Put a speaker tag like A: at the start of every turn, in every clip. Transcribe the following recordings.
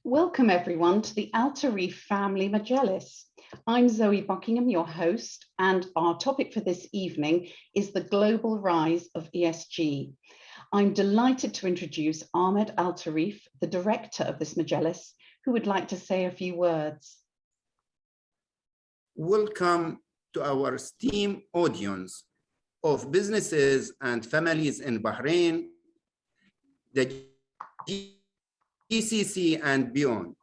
A: Welcome everyone to the Al Tarif Family Majlis. I'm Zoe Buckingham, your host, and our topic for this evening is the global rise of ESG. I'm delighted to introduce Ahmed Al Tarif, the director of this Majlis, who would like to say a few words.
B: Welcome to our esteemed audience of businesses and families in Bahrain, the GCC and beyond.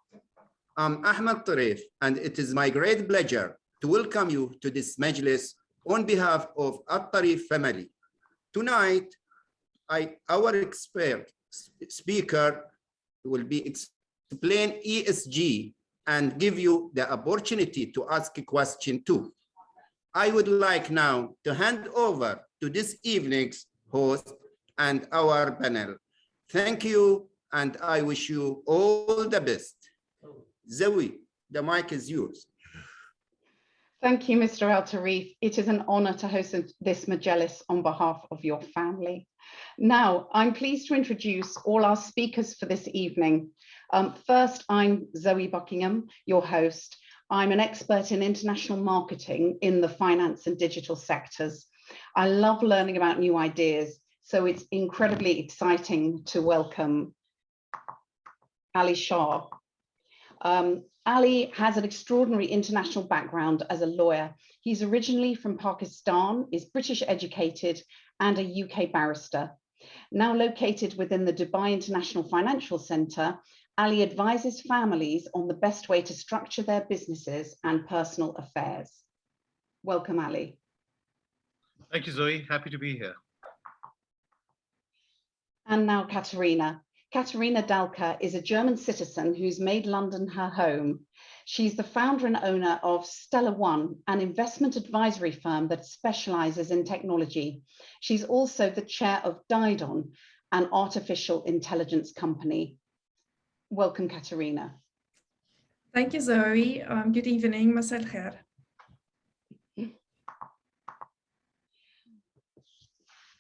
B: I'm Ahmed Tarif, and it is my great pleasure to welcome you to this Majlis on behalf of Al Tarif family. Tonight, our expert speaker will be explain ESG and give you the opportunity to ask a question too. I would like now to hand over to this evening's host and our panel. Thank you, and I wish you all the best. Zoe, the mic is yours.
A: Thank you, Mr. Al Tarif. It is an honor to host this Majlis on behalf of your family. Now, I'm pleased to introduce all our speakers for this evening. First, I'm Zoe Buckingham, your host. I'm an expert in international marketing in the finance and digital sectors. I love learning about new ideas, so it's incredibly exciting to welcome Ali Shah. Ali has an extraordinary international background as a lawyer. He's originally from Pakistan, is British educated and a UK barrister. Now located within the Dubai International Financial Centre, Ali advises families on the best way to structure their businesses and personal affairs. Welcome, Ali.
C: Thank you, Zoe. Happy to be here.
A: And now Katerina. Katerina Dalka is a German citizen who's made London her home. She's the founder and owner of Stella One, an investment advisory firm that specializes in technology. She's also the chair of Didon, an artificial intelligence company. Welcome, Katerina.
D: Thank you, Zoe. Good evening. Masal khair.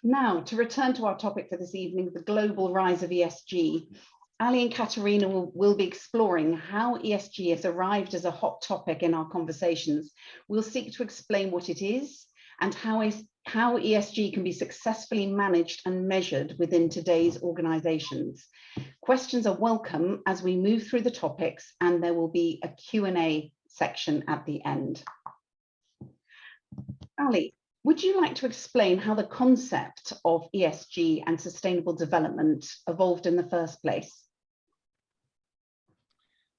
A: Now, to return to our topic for this evening, the global rise of ESG, Ali and Katerina will be exploring how ESG has arrived as a hot topic in our conversations. We'll seek to explain what it is and how ESG can be successfully managed and measured within today's organizations. Questions are welcome as we move through the topics, and there will be a Q&A section at the end. Ali, would you like to explain how the concept of ESG and sustainable development evolved in the first place?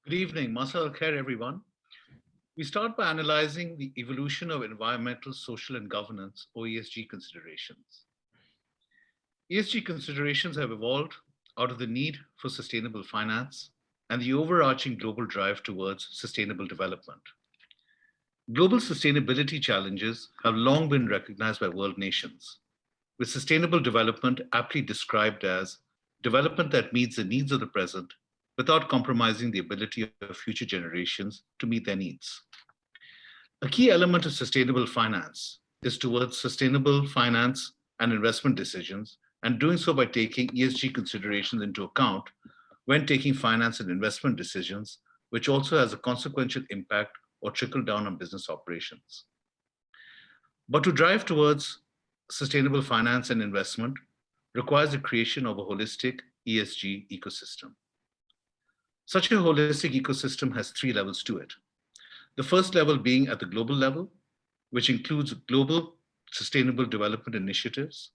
C: Good evening, Masal khair, everyone. We start by analyzing the evolution of environmental, social, and governance, or ESG considerations. ESG considerations have evolved out of the need for sustainable finance and the overarching global drive towards sustainable development. Global sustainability challenges have long been recognized by world nations, with sustainable development aptly described as development that meets the needs of the present without compromising the ability of future generations to meet their needs. A key element of sustainable finance is towards sustainable finance and investment decisions, and doing so by taking ESG considerations into account when taking finance and investment decisions, which also has a consequential impact or trickle down on business operations. But to drive towards sustainable finance and investment requires the creation of a holistic ESG ecosystem. Such a holistic ecosystem has three levels to it. The first level being at the global level, which includes global sustainable development initiatives,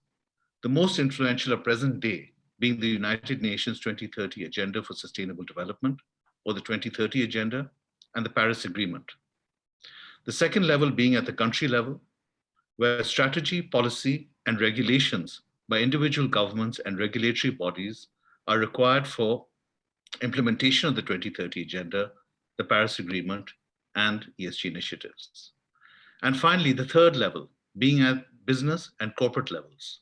C: the most influential at present day being the United Nations 2030 Agenda for Sustainable Development, or the 2030 Agenda, and the Paris Agreement. The second level being at the country level, where strategy, policy, and regulations by individual governments and regulatory bodies are required for implementation of the 2030 Agenda, the Paris Agreement, and ESG initiatives. And finally, the third level being at business and corporate levels,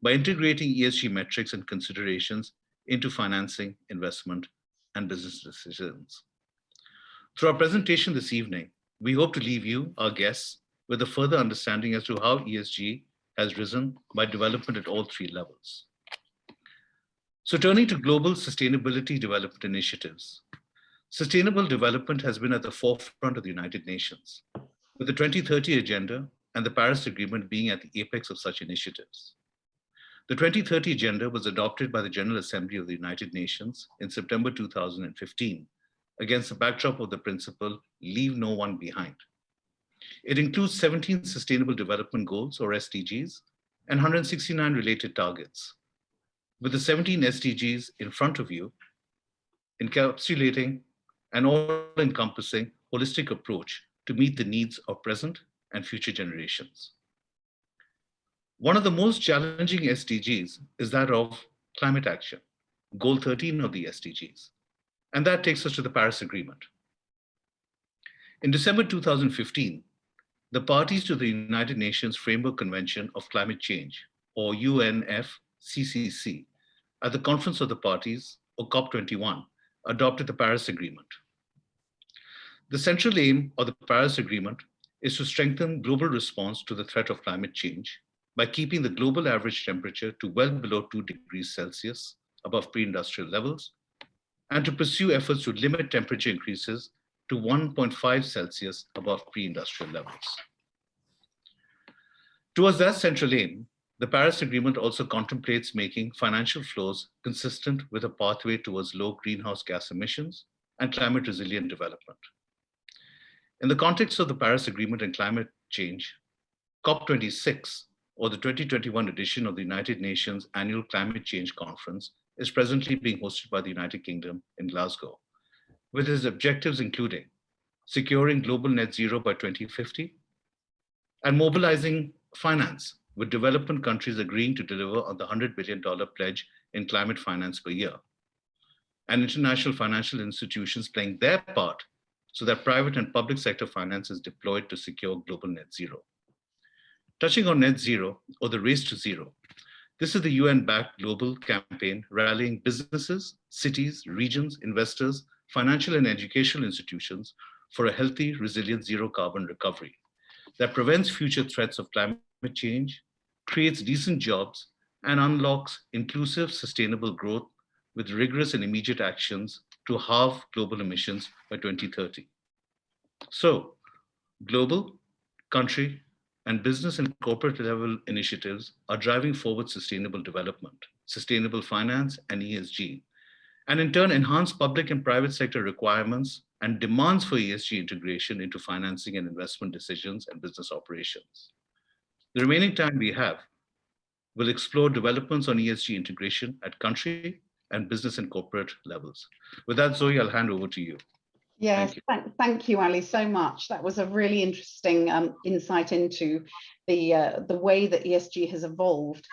C: by integrating ESG metrics and considerations into financing, investment, and business decisions. Through our presentation this evening, we hope to leave you, our guests, with a further understanding as to how ESG has risen by development at all three levels. So turning to global sustainability development initiatives, Sustainable development has been at the forefront of the United Nations, with the 2030 Agenda and the Paris Agreement being at the apex of such initiatives. The 2030 Agenda was adopted by the General Assembly of the United Nations in September 2015, against the backdrop of the principle, leave no one behind. It includes 17 Sustainable Development Goals, or SDGs, and 169 related targets, with the 17 SDGs in front of you, encapsulating an all-encompassing, holistic approach to meet the needs of present and future generations. One of the most challenging SDGs is that of climate action, Goal 13 of the SDGs, and that takes us to the Paris Agreement. In December 2015, the parties to the United Nations Framework Convention of Climate Change, or UNFCCC, at the Conference of the Parties, or COP21, adopted the Paris Agreement. The central aim of the Paris Agreement is to strengthen global response to the threat of climate change by keeping the global average temperature to well below 2 degrees Celsius above pre-industrial levels, and to pursue efforts to limit temperature increases to 1.5 Celsius above pre-industrial levels. Towards that central aim, the Paris Agreement also contemplates making financial flows consistent with a pathway towards low greenhouse gas emissions and climate resilient development. In the context of the Paris Agreement and climate change, COP26, or the 2021 edition of the United Nations Annual Climate Change Conference, is presently being hosted by the United Kingdom in Glasgow, with its objectives including securing global net zero by 2050 and mobilizing finance, with development countries agreeing to deliver on the $100 billion pledge in climate finance per year, and international financial institutions playing their part so that private and public sector finance is deployed to secure global net zero. Touching on net zero, or the race to zero, this is the UN-backed global campaign rallying businesses, cities, regions, investors, financial and educational institutions for a healthy, resilient zero carbon recovery that prevents future threats of climate change, creates decent jobs, and unlocks inclusive, sustainable growth with rigorous and immediate actions to halve global emissions by 2030. So, global, country, and business and corporate level initiatives are driving forward sustainable development, sustainable finance, and ESG, and in turn enhance public and private sector requirements and demands for ESG integration into financing and investment decisions and business operations. The remaining time we have will explore developments on ESG integration at country and business and corporate levels. With that, Zoe, I'll hand over to you.
A: Yes, thank you, Ali, so much. That was a really interesting insight into the way that ESG has evolved.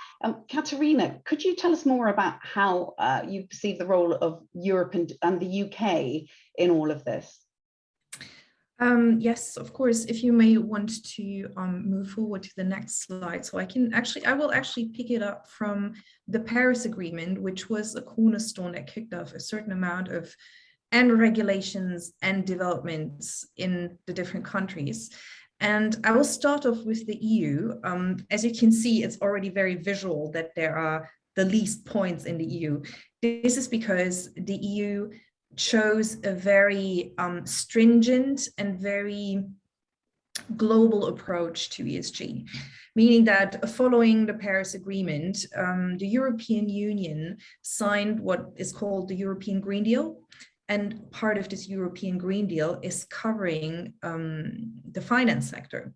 A: Katerina, could you tell us more about how you perceive the role of Europe and the UK in all of this?
D: Yes, of course. If you may want to move forward to the next slide, so I will actually pick it up from the Paris Agreement, which was a cornerstone that kicked off a certain amount of regulations and developments in the different countries. And I will start off with the EU. As you can see, it's already very visual that there are the least points in the EU. This is because the EU chose a very stringent and very global approach to ESG, meaning that following the Paris Agreement, the European Union signed what is called the European Green Deal. And part of this European Green Deal is covering the finance sector.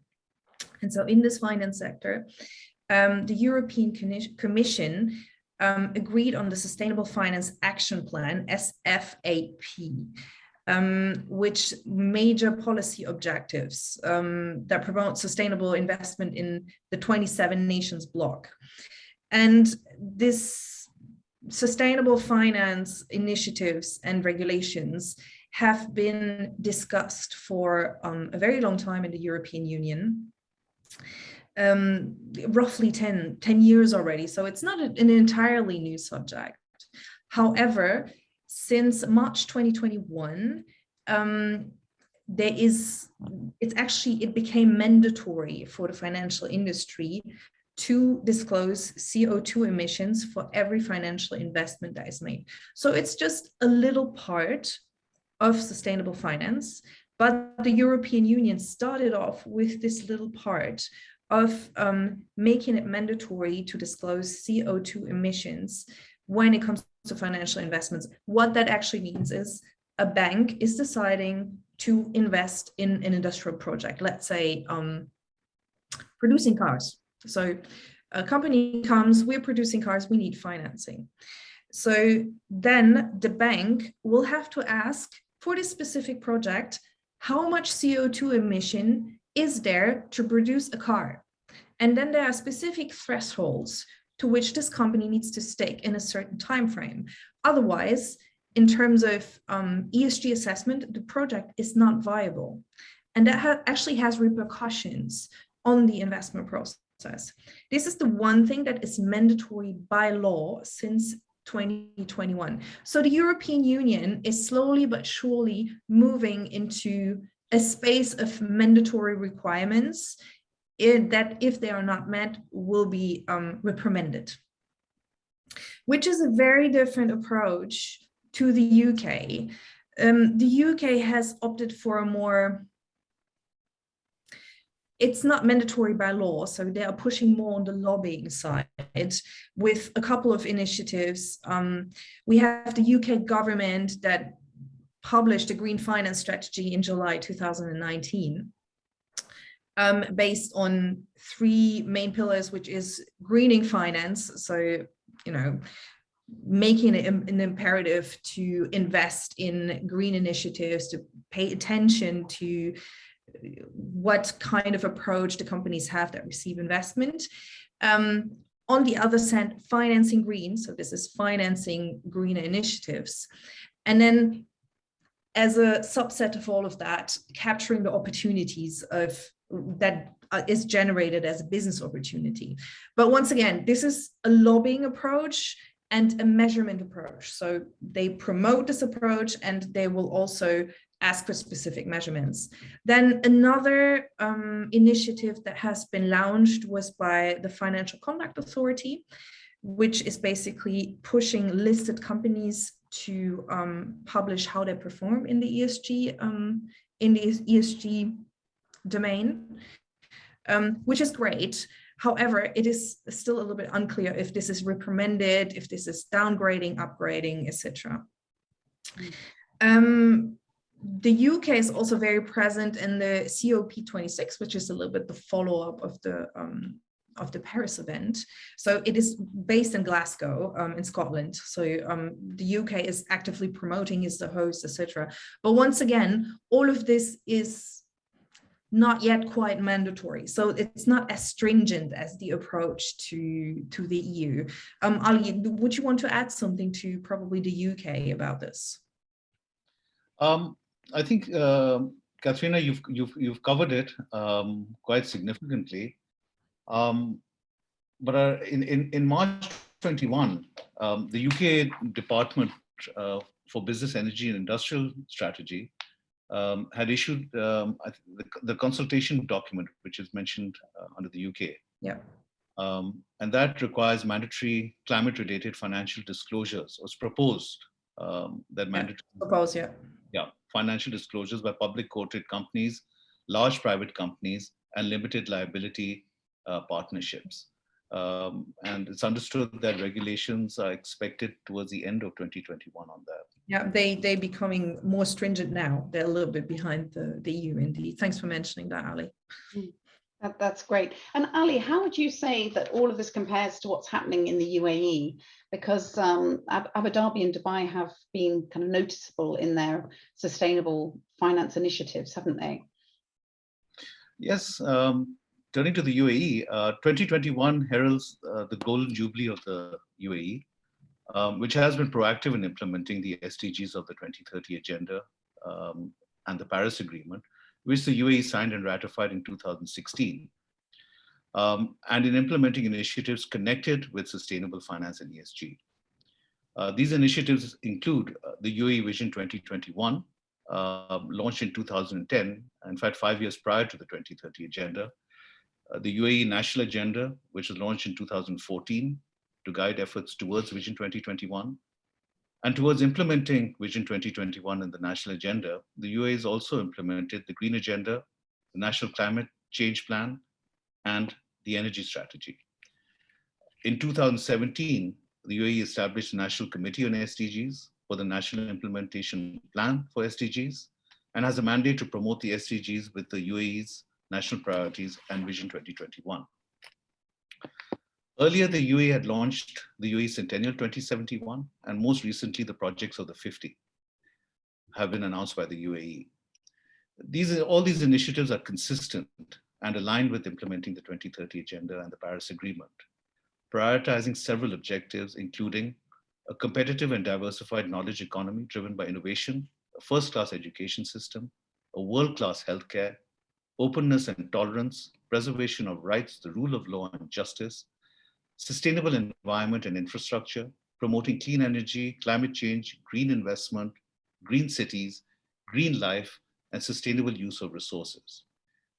D: And so in this finance sector, the European Commission agreed on the Sustainable Finance Action Plan, SFAP, which major policy objectives that promote sustainable investment in the 27 nations bloc. And this sustainable finance initiatives and regulations have been discussed for a very long time in the European Union, roughly 10 years already. So it's not an entirely new subject. However, since March 2021, it became mandatory for the financial industry to disclose CO2 emissions for every financial investment that is made. So it's just a little part of sustainable finance, but the European Union started off with this little part of making it mandatory to disclose CO2 emissions when it comes to financial investments. What that actually means is a bank is deciding to invest in an industrial project, let's say producing cars. So a company comes, we're producing cars, we need financing. So then the bank will have to ask for this specific project, how much CO2 emission is there to produce a car? And then there are specific thresholds to which this company needs to stick in a certain time frame. Otherwise, in terms of ESG assessment, the project is not viable. And that actually has repercussions on the investment process. This is the one thing that is mandatory by law since 2021. So the European Union is slowly but surely moving into a space of mandatory requirements that, if they are not met, will be reprimanded, which is a very different approach to the UK. The UK has opted for a more, it's not mandatory by law, so they are pushing more on the lobbying side with a couple of initiatives. We have the UK government that published a green finance strategy in July 2019, based on 3 main pillars, which is greening finance. So, you know, making it an imperative to invest in green initiatives, to pay attention to what kind of approach the companies have that receive investment. On the other side, financing green. So this is financing green initiatives. And then as a subset of all of that, capturing the opportunities of that is generated as a business opportunity. But once again, this is a lobbying approach and a measurement approach. So they promote this approach and they will also ask for specific measurements. Then another initiative that has been launched was by the Financial Conduct Authority, which is basically pushing listed companies to publish how they perform in the ESG domain, which is great. However, it is still a little bit unclear if this is reprimanded, if this is downgrading, upgrading, etc. The UK is also very present in the COP26, which is a little bit the follow-up of the Paris event. So it is based in Glasgow, in Scotland. So the UK is actively promoting, is the host, etc. But once again, all of this is not yet quite mandatory. So it's not as stringent as the approach to the EU. Ali, would you want to add something to probably the UK about this?
C: I think, Katrina, you've covered it quite significantly. But in March 21, the UK Department for Business, Energy and Industrial Strategy had issued the consultation document, which is mentioned under the UK.
D: Yeah.
C: And that requires mandatory climate-related financial disclosures. Was proposed that mandatory.
D: Proposed, yeah.
C: Yeah, financial disclosures by public quoted companies, large private companies, and limited liability partnerships. And it's understood that regulations are expected towards the end of 2021 on that.
D: Yeah, they're becoming more stringent now. They're a little bit behind the EU indeed. Thanks for mentioning that, Ali.
A: That's great. And Ali, how would you say that all of this compares to what's happening in the UAE? Because Abu Dhabi and Dubai have been kind of noticeable in their sustainable finance initiatives, haven't they?
C: Yes. Turning to the UAE, 2021 heralds the golden jubilee of the UAE, which has been proactive in implementing the SDGs of the 2030 Agenda and the Paris Agreement, which the UAE signed and ratified in 2016, and in implementing initiatives connected with sustainable finance and ESG. These initiatives include the UAE Vision 2021, launched in 2010, in fact 5 years prior to the 2030 Agenda, the UAE National Agenda, which was launched in 2014 to guide efforts towards Vision 2021, And towards implementing Vision 2021 in the national agenda, the UAE has also implemented the Green Agenda, the National Climate Change Plan, and the Energy Strategy. In 2017, the UAE established a National Committee on SDGs for the National Implementation Plan for SDGs, and has a mandate to promote the SDGs with the UAE's national priorities and Vision 2021. Earlier, the UAE had launched the UAE Centennial 2071, and most recently, the projects of the 50 have been announced by the UAE. All these initiatives are consistent and aligned with implementing the 2030 Agenda and the Paris Agreement, prioritizing several objectives, including a competitive and diversified knowledge economy driven by innovation, a first-class education system, a world-class healthcare, openness and tolerance, preservation of rights, the rule of law and justice, sustainable environment and infrastructure, promoting clean energy, climate change, green investment, green cities, green life, and sustainable use of resources,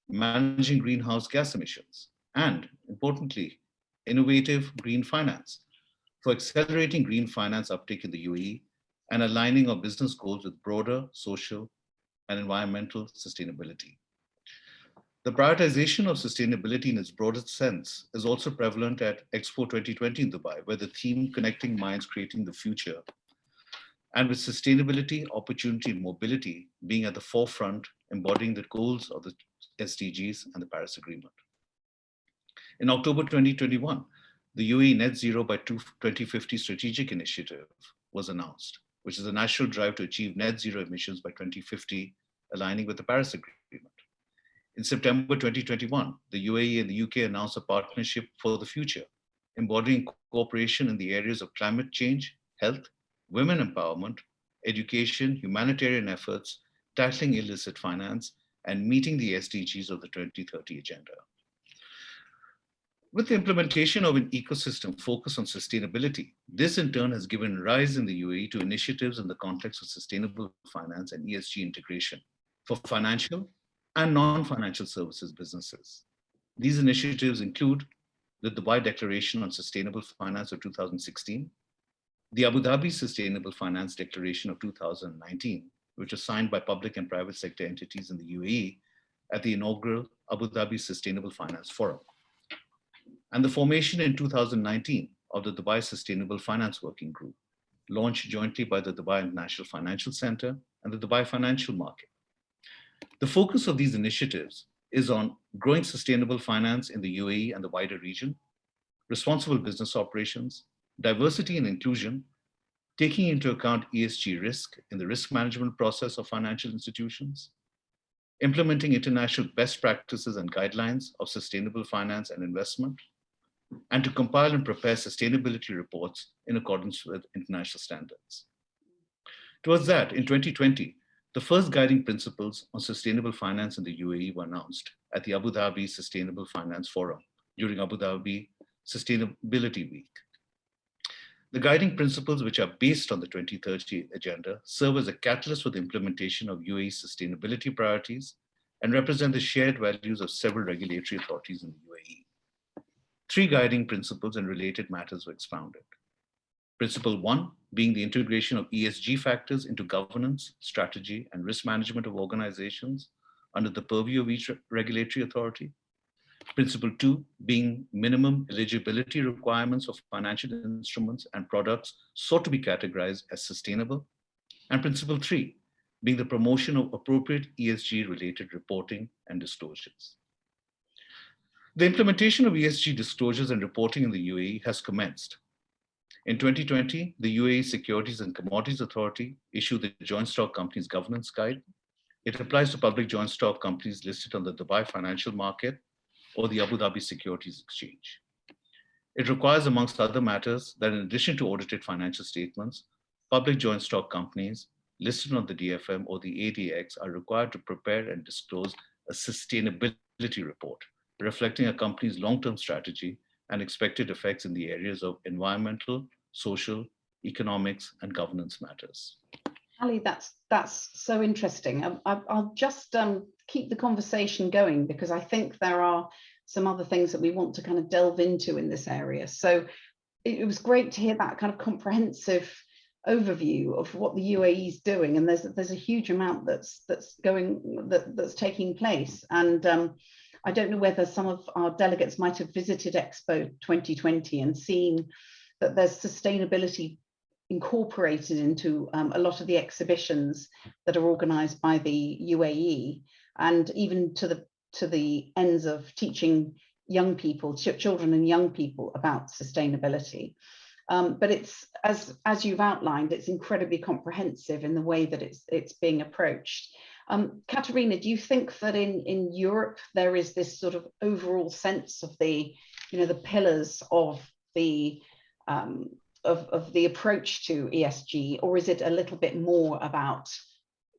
C: managing greenhouse gas emissions, and importantly, innovative green finance for accelerating green finance uptake in the UAE and aligning our business goals with broader social and environmental sustainability. The prioritization of sustainability in its broadest sense is also prevalent at Expo 2020 in Dubai, where the theme Connecting Minds, Creating the Future, and with sustainability, opportunity, and mobility being at the forefront, embodying the goals of the SDGs and the Paris Agreement. In October 2021, the UAE Net Zero by 2050 Strategic Initiative was announced, which is a national drive to achieve net zero emissions by 2050, aligning with the Paris Agreement. In September 2021, the UAE and the UK announced a partnership for the future, embodying cooperation in the areas of climate change, health, women empowerment, education, humanitarian efforts, tackling illicit finance, and meeting the SDGs of the 2030 Agenda. With the implementation of an ecosystem focused on sustainability, this in turn has given rise in the UAE to initiatives in the context of sustainable finance and ESG integration for financial and non-financial services businesses. These initiatives include the Dubai Declaration on Sustainable Finance of 2016, the Abu Dhabi Sustainable Finance Declaration of 2019, which was signed by public and private sector entities in the UAE at the inaugural Abu Dhabi Sustainable Finance Forum, and the formation in 2019 of the Dubai Sustainable Finance Working Group, launched jointly by the Dubai International Financial Center and the Dubai Financial Market. The focus of these initiatives is on growing sustainable finance in the UAE and the wider region, responsible business operations, diversity and inclusion, taking into account ESG risk in the risk management process of financial institutions, implementing international best practices and guidelines of sustainable finance and investment, and to compile and prepare sustainability reports in accordance with international standards. Towards that, in 2020, the first guiding principles on sustainable finance in the UAE were announced at the Abu Dhabi Sustainable Finance Forum during Abu Dhabi Sustainability Week. The guiding principles, which are based on the 2030 Agenda, serve as a catalyst for the implementation of UAE's sustainability priorities and represent the shared values of several regulatory authorities in the UAE. 3 guiding principles and related matters were expounded. Principle 1 being the integration of ESG factors into governance, strategy, and risk management of organizations under the purview of each regulatory authority. Principle 2 being minimum eligibility requirements of financial instruments and products sought to be categorized as sustainable. And principle 3 being the promotion of appropriate ESG-related reporting and disclosures. The implementation of ESG disclosures and reporting in the UAE has commenced. In 2020, the UAE Securities and Commodities Authority issued the Joint Stock Companies Governance Guide. It applies to public joint stock companies listed on the Dubai Financial Market or the Abu Dhabi Securities Exchange. It requires, amongst other matters, that in addition to audited financial statements, public joint stock companies listed on the DFM or the ADX are required to prepare and disclose a sustainability report reflecting a company's long-term strategy and expected effects in the areas of environmental, social, economics, and governance matters.
A: Ali, that's so interesting. I'll just keep the conversation going because I think there are some other things that we want to kind of delve into in this area. So it was great to hear that kind of comprehensive overview of what the UAE is doing, and there's a huge amount that's taking place. And I don't know whether some of our delegates might have visited Expo 2020 and seen that there's sustainability incorporated into a lot of the exhibitions that are organised by the UAE, and even to the ends of teaching young people, children and young people, about sustainability. But it's, as you've outlined, it's incredibly comprehensive in the way that it's being approached. Katerina, do you think that in Europe there is this sort of overall sense of the pillars of the approach to ESG, or is it a little bit more about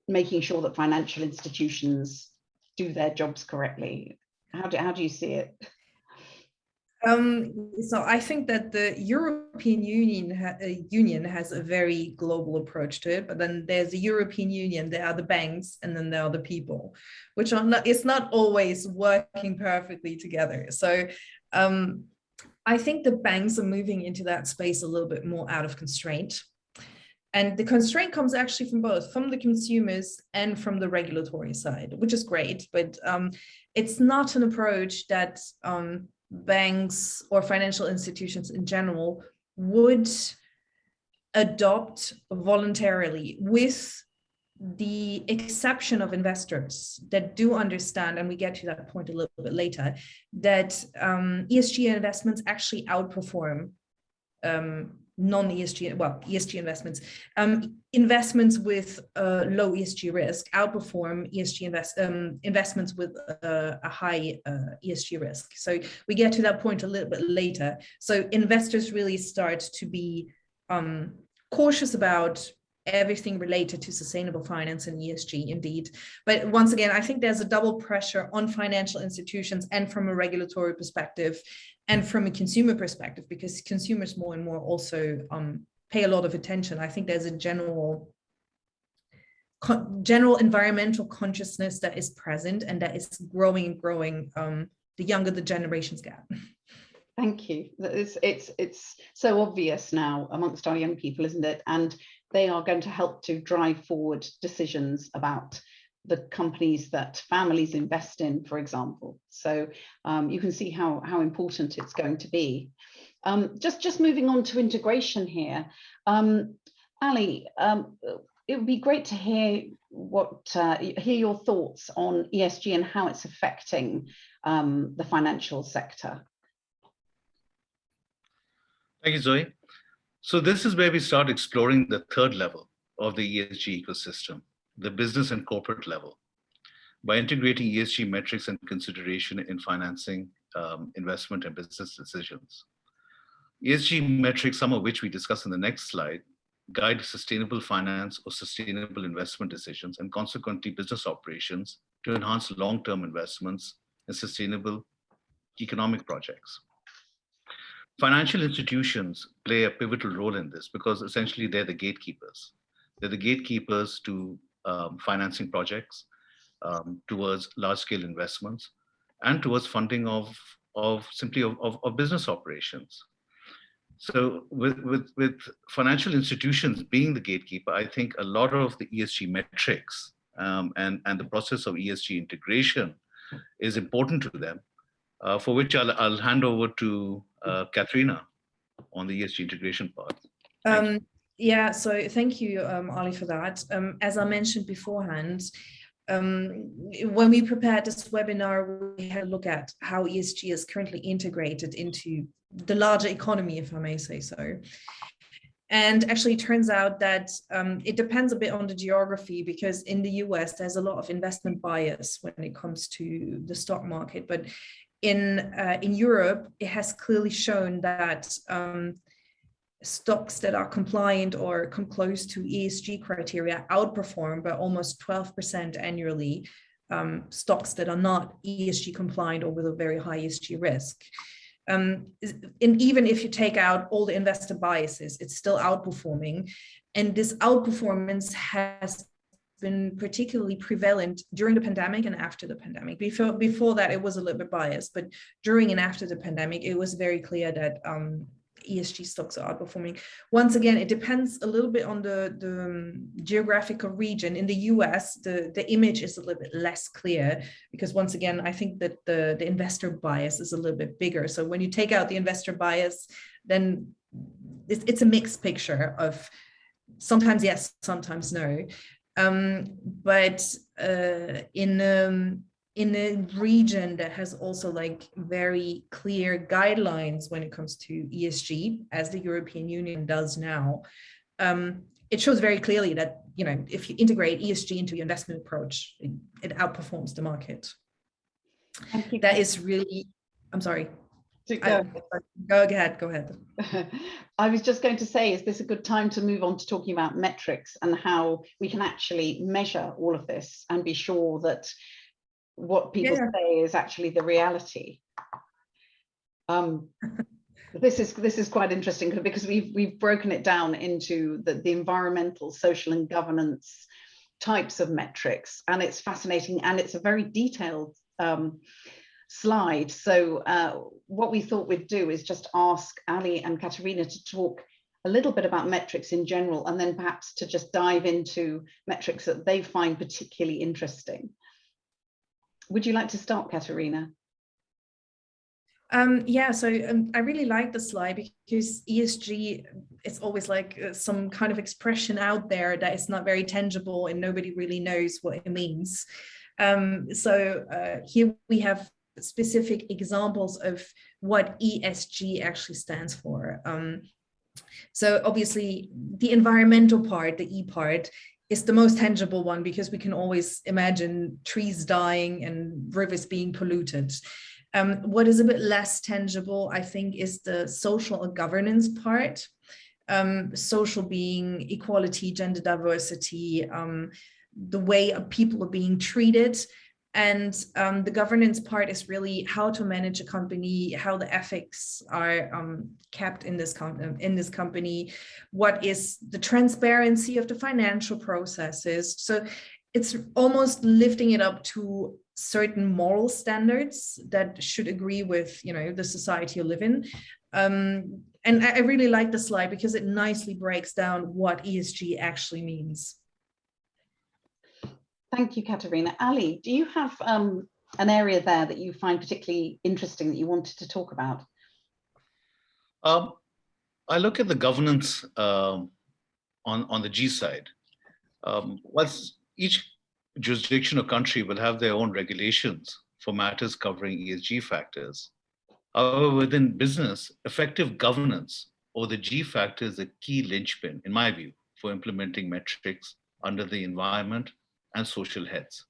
A: making sure that financial institutions do their jobs correctly? How do you see it?
D: So I think that the European Union has a very global approach to it, but then there's the European Union, there are the banks, and then there are the people, which are not, it's not always working perfectly together. So I think the banks are moving into that space a little bit more out of constraint. And the constraint comes actually from both, from the consumers and from the regulatory side, which is great, but it's not an approach that banks or financial institutions in general would adopt voluntarily, with the exception of investors that do understand, and we get to that point a little bit later, that ESG investments actually outperform non-ESG, well, ESG investments. Investments with low ESG risk outperform ESG investments with a high ESG risk. So we get to that point a little bit later. So investors really start to be cautious about everything related to sustainable finance and ESG, indeed. But once again, I think there's a double pressure on financial institutions, and from a regulatory perspective and from a consumer perspective, because consumers more and more also pay a lot of attention. I think there's a general environmental consciousness that is present, and that is growing and growing the younger the generations get.
A: Thank you. It's so obvious now amongst our young people, isn't it? And they are going to help to drive forward decisions about the companies that families invest in, for example. So you can see how important it's going to be. Just moving on to integration here. Ali, it would be great to hear hear your thoughts on ESG and how it's affecting the financial sector.
C: Thank you, Zoe. So this is where we start exploring the third level of the ESG ecosystem, the business and corporate level, by integrating ESG metrics and consideration in financing, investment, and business decisions. ESG metrics, some of which we discuss in the next slide, guide sustainable finance or sustainable investment decisions, and consequently business operations to enhance long-term investments in sustainable economic projects. Financial institutions play a pivotal role in this because essentially they're the gatekeepers. They're the gatekeepers to financing projects, towards large-scale investments, and towards funding of business operations. So with financial institutions being the gatekeeper, I think a lot of the ESG metrics and the process of ESG integration is important to them, for which I'll hand over to Katerina on the ESG integration part.
D: Yeah, so thank you, Ali, for that. As I mentioned beforehand, when we prepared this webinar, we had a look at how ESG is currently integrated into the larger economy, if I may say so. And actually it turns out that it depends a bit on the geography, because in the US, there's a lot of investment bias when it comes to the stock market. But in Europe, it has clearly shown that stocks that are compliant or come close to ESG criteria outperform by almost 12% annually stocks that are not ESG compliant or with a very high ESG risk. And even if you take out all the investor biases, it's still outperforming. And this outperformance has been particularly prevalent during the pandemic and after the pandemic. Before that, it was a little bit biased, but during and after the pandemic, it was very clear that ESG stocks are outperforming. Once again, it depends a little bit on the geographical region. In the US, the image is a little bit less clear because once again, I think that the investor bias is a little bit bigger. So when you take out the investor bias, then it's a mixed picture of sometimes yes, sometimes no. But in a region that has also like very clear guidelines when it comes to ESG, as the European Union does now, it shows very clearly that, you know, if you integrate ESG into your investment approach, it outperforms the market. That is really, I'm sorry. Go ahead.
A: I was just going to say, is this a good time to move on to talking about metrics and how we can actually measure all of this and be sure that what people say is actually the reality? This is quite interesting because we've broken it down into the environmental, social, and governance types of metrics, and it's fascinating, and it's a very detailed slide. So what we thought we'd do is just ask Ali and Katerina to talk a little bit about metrics in general, and then perhaps to just dive into metrics that they find particularly interesting. Would you like to start, Katerina?
D: Yeah, so I really like the slide because ESG, it's always like some kind of expression out there that is not very tangible and nobody really knows what it means. So here we have specific examples of what ESG actually stands for. So obviously the environmental part, the E part, is the most tangible one because we can always imagine trees dying and rivers being polluted. What is a bit less tangible, I think, is the social and governance part. Social being equality, gender diversity, the way people are being treated. And the governance part is really how to manage a company, how the ethics are kept in this company, what is the transparency of the financial processes. So it's almost lifting it up to certain moral standards that should agree with, you know, the society you live in. And I really like the slide because it nicely breaks down what ESG actually means.
A: Thank you, Katerina. Ali, do you have an area there that you find particularly interesting that you wanted to talk about?
C: I look at the governance on the G side. Whilst each jurisdiction or country will have their own regulations for matters covering ESG factors. However, within business, effective governance or the G factor is a key linchpin, in my view, for implementing metrics under the environment and social heads.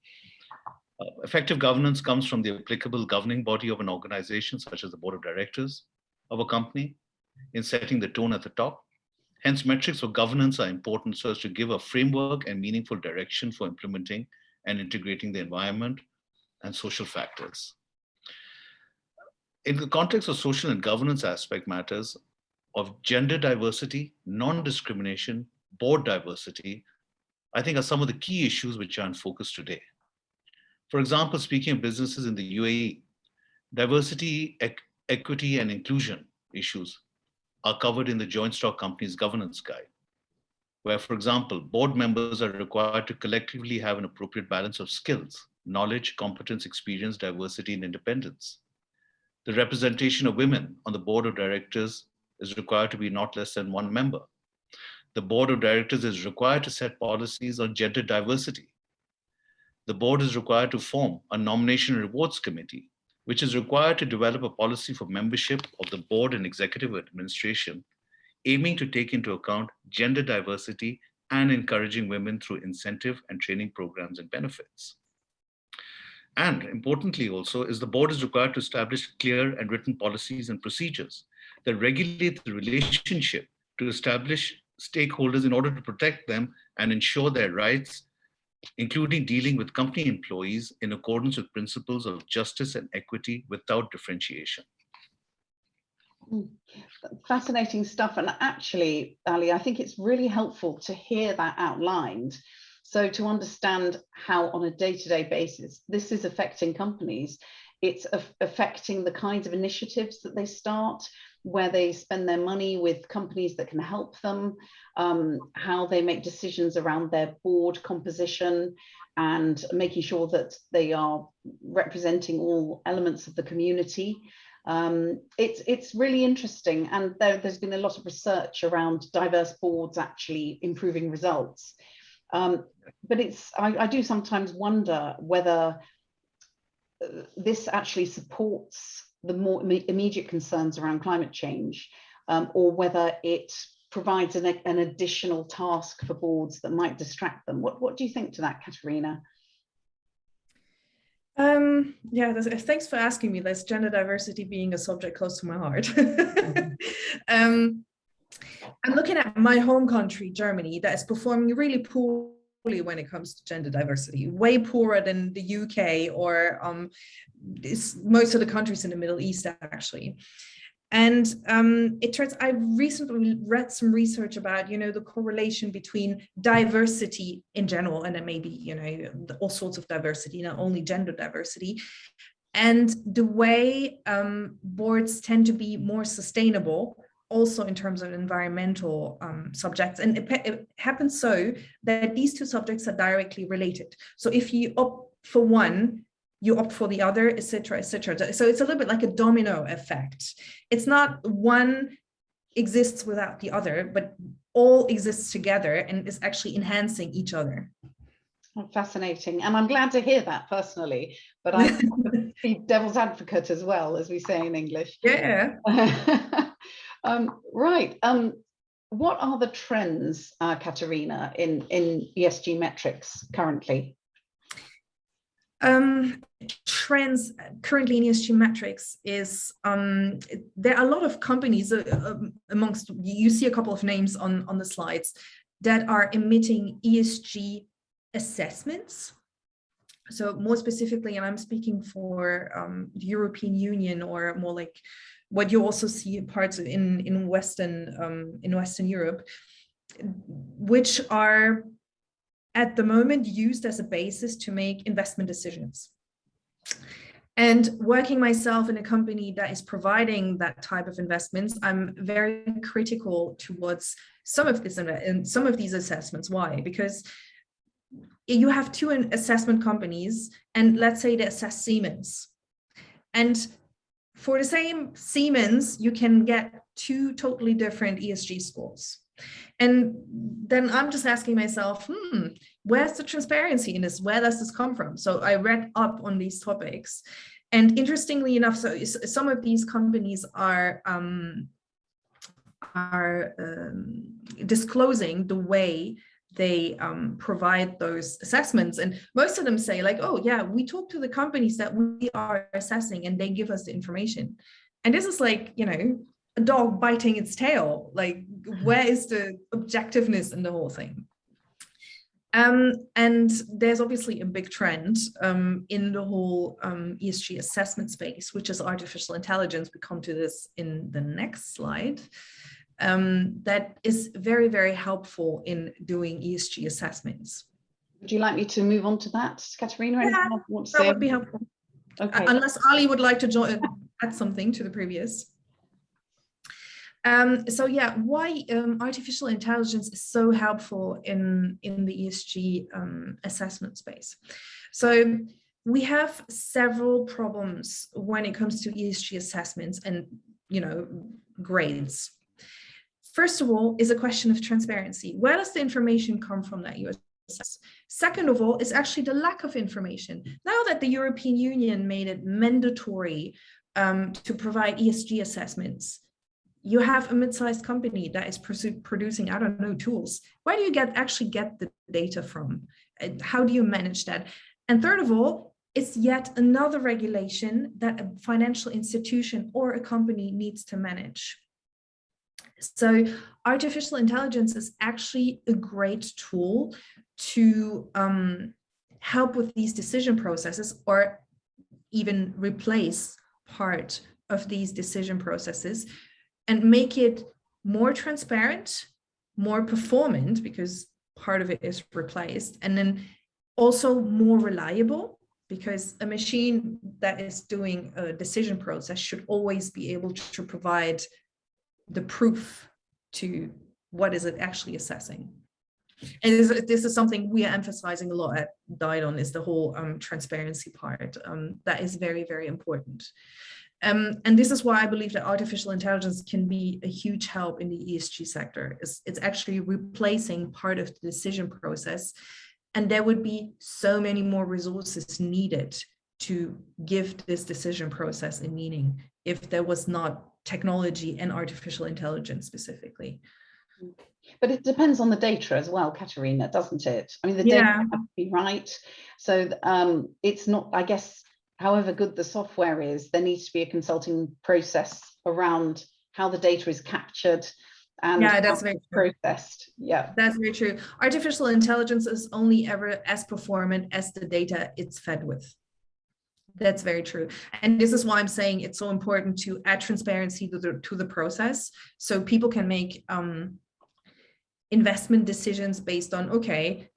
C: Effective governance comes from the applicable governing body of an organization, such as the board of directors of a company, in setting the tone at the top. Hence, metrics for governance are important so as to give a framework and meaningful direction for implementing and integrating the environment and social factors. In the context of social and governance aspect matters of gender diversity, non-discrimination, board diversity, I think are some of the key issues which are in focus today. For example, speaking of businesses in the UAE, diversity, equity, and inclusion issues are covered in the Joint Stock Companies Governance Guide, where, for example, board members are required to collectively have an appropriate balance of skills, knowledge, competence, experience, diversity, and independence. The representation of women on the board of directors is required to be not less than one member. The board of directors is required to set policies on gender diversity. The board is required to form a nomination and rewards committee, which is required to develop a policy for membership of the board and executive administration, aiming to take into account gender diversity and encouraging women through incentive and training programs and benefits. And importantly also is the board is required to establish clear and written policies and procedures that regulate the relationship to establish stakeholders in order to protect them and ensure their rights, including dealing with company employees in accordance with principles of justice and equity without differentiation.
A: Fascinating stuff. And actually, Ali, I think it's really helpful to hear that outlined. So to understand how on a day-to-day basis, this is affecting companies, it's affecting the kinds of initiatives that they start, where they spend their money with companies that can help them, how they make decisions around their board composition, and making sure that they are representing all elements of the community. It's really interesting, and there's been a lot of research around diverse boards actually improving results. But I do sometimes wonder whether this actually supports the more immediate concerns around climate change, or whether it provides an additional task for boards that might distract them. What do you think to that, Katerina?
D: Yeah, thanks for asking me. That's gender diversity being a subject close to my heart. I'm looking at my home country, Germany, that is performing really poorly when it comes to gender diversity, way poorer than the UK or most of the countries in the Middle East, actually. And it turns, I recently read some research about, the correlation between diversity in general, and then maybe, all sorts of diversity, not only gender diversity, and the way boards tend to be more sustainable, also in terms of environmental subjects. And it happens so that these two subjects are directly related. So if you opt for one, you opt for the other, et cetera, et cetera. So it's a little bit like a domino effect. It's not one exists without the other, but all exists together and is actually enhancing each other.
A: Fascinating. And I'm glad to hear that personally, but I be devil's advocate as well, as we say in English.
D: Yeah.
A: Right. What are the trends, Katerina, in ESG metrics currently?
D: Trends currently in ESG metrics is there are a lot of companies amongst, you see a couple of names on the slides, that are emitting ESG assessments. So more specifically, and I'm speaking for the European Union, or more like what you also see parts of in Western Europe, which are at the moment used as a basis to make investment decisions. And working myself in a company that is providing that type of investments, I'm very critical towards some of this and some of these assessments. Why? Because you have two assessment companies, and let's say they assess Siemens. And for the same Siemens, you can get two totally different ESG scores. And then I'm just asking myself, where's the transparency in this? Where does this come from? So I read up on these topics. And interestingly enough, so some of these companies are disclosing the way they provide those assessments. And most of them say like, oh yeah, we talk to the companies that we are assessing and they give us the information. And this is like, a dog biting its tail. Like, where is the objectiveness in the whole thing? And there's obviously a big trend in the whole ESG assessment space, which is artificial intelligence. We come to this in the next slide. That is very, very helpful in doing ESG assessments.
A: Would you like me to move on to that, Katerina?
D: Yeah, that would be helpful. Okay. Unless Ali would like to add something to the previous. So yeah, why artificial intelligence is so helpful in the ESG assessment space. So we have several problems when it comes to ESG assessments and grades. First of all is a question of transparency. Where does the information come from that you assess? Second of all is actually the lack of information. Now that the European Union made it mandatory to provide ESG assessments, you have a mid-sized company that is producing, I don't know, tools. Where do you actually get the data from? How do you manage that? And third of all, it's yet another regulation that a financial institution or a company needs to manage. So artificial intelligence is actually a great tool to help with these decision processes, or even replace part of these decision processes, and make it more transparent, more performant, because part of it is replaced, and then also more reliable, because a machine that is doing a decision process should always be able to provide the proof to what is it actually assessing. And this is something we are emphasizing a lot at Didon, is the whole transparency part. That is very, very important. And this is why I believe that artificial intelligence can be a huge help in the ESG sector. It's actually replacing part of the decision process. And there would be so many more resources needed to give this decision process a meaning if there was not technology and artificial intelligence specifically.
A: But it depends on the data as well, Katerina, doesn't it? I mean, the data has to be right. So it's not, I guess, however good the software is, there needs to be a consulting process around how the data is captured and
D: that's very
A: processed. Yeah,
D: that's very true. Artificial intelligence is only ever as performant as the data it's fed with. That's very true. And this is why I'm saying it's so important to add transparency to the process, so people can make investment decisions based on, okay,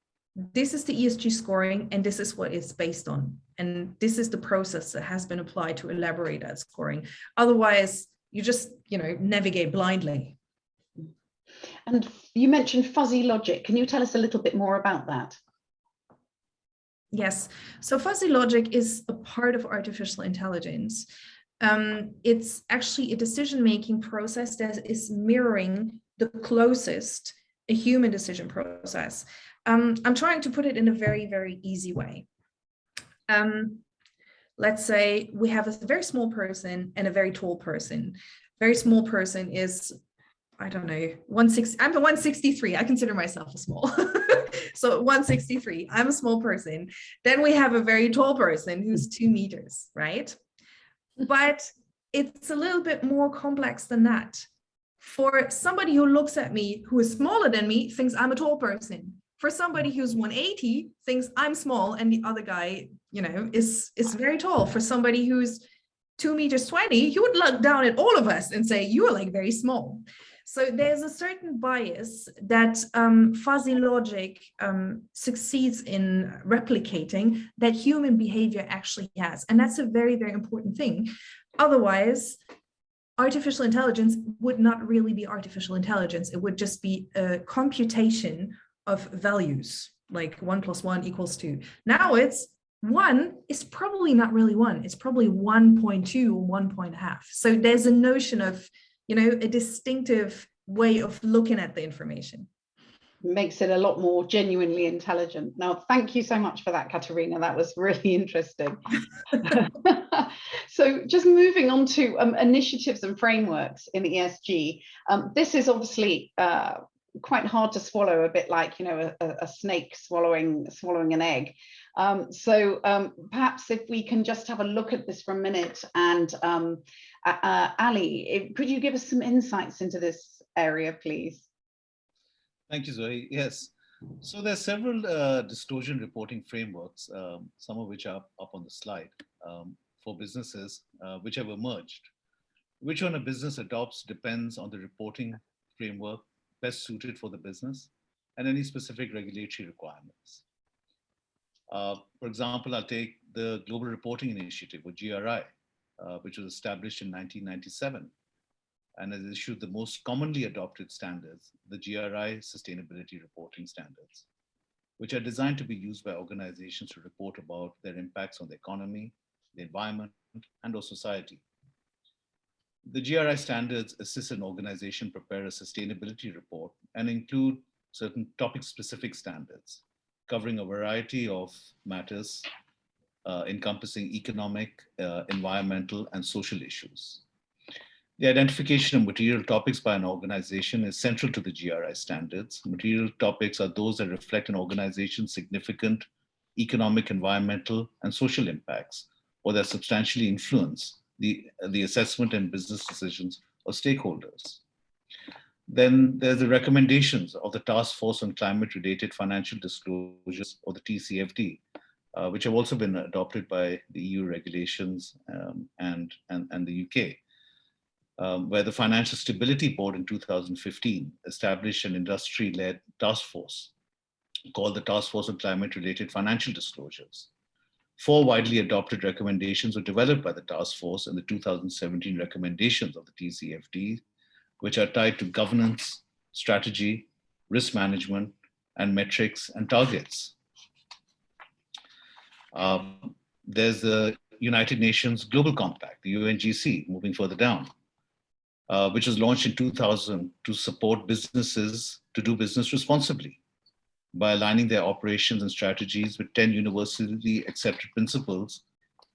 D: this is the ESG scoring and this is what it's based on. And this is the process that has been applied to elaborate that scoring. Otherwise, you just, navigate blindly.
A: And you mentioned fuzzy logic. Can you tell us a little bit more about that?
D: Yes, so fuzzy logic is a part of artificial intelligence. It's actually a decision-making process that is mirroring the closest a human decision process. I'm trying to put it in a very, very easy way. Let's say we have a very small person and a very tall person. Very small person is, I don't know, 160. I'm 163. I consider myself a small. So 163, I'm a small person. Then we have a very tall person who's 2 meters, right? But it's a little bit more complex than that. For somebody who looks at me, who is smaller than me, thinks I'm a tall person. For somebody who's 180, thinks I'm small and the other guy, is very tall. For somebody who's 2 meters 20, he would look down at all of us and say, you are like very small. So there's a certain bias that fuzzy logic succeeds in replicating that human behavior actually has. And that's a very, very important thing. Otherwise, artificial intelligence would not really be artificial intelligence. It would just be a computation of values, like 1 + 1 = 2. Now it's 1 is probably not really 1. It's probably 1.2 or 1.5. So there's a notion of, a distinctive way of looking at the information.
A: Makes it a lot more genuinely intelligent. Now, thank you so much for that, Katerina. That was really interesting. So just moving on to initiatives and frameworks in ESG. This is obviously quite hard to swallow, a bit like, a snake swallowing an egg. So perhaps if we can just have a look at this for a minute, and Ali, could you give us some insights into this area, please?
C: Thank you, Zoe. Yes. So there are several disclosure and reporting frameworks, some of which are up on the slide, for businesses which have emerged. Which one a business adopts depends on the reporting framework best suited for the business and any specific regulatory requirements. For example, I'll take the Global Reporting Initiative, or GRI, which was established in 1997 and has issued the most commonly adopted standards, the GRI Sustainability Reporting Standards, which are designed to be used by organizations to report about their impacts on the economy, the environment, and or society. The GRI standards assist an organization prepare a sustainability report and include certain topic-specific standards covering a variety of matters encompassing economic, environmental, and social issues. The identification of material topics by an organization is central to the GRI standards. Material topics are those that reflect an organization's significant economic, environmental, and social impacts, or that substantially influence the assessment and business decisions of stakeholders. Then there's the recommendations of the Task Force on Climate-Related Financial Disclosures, or the TCFD, which have also been adopted by the EU regulations and the UK. Where the Financial Stability Board in 2015 established an industry-led task force called the Task Force on Climate-Related Financial Disclosures. 4 widely adopted recommendations were developed by the task force, and the 2017 recommendations of the TCFD which are tied to governance, strategy, risk management, and metrics and targets. There's the United Nations Global Compact, the UNGC, moving further down, which was launched in 2000 to support businesses to do business responsibly by aligning their operations and strategies with 10 universally accepted principles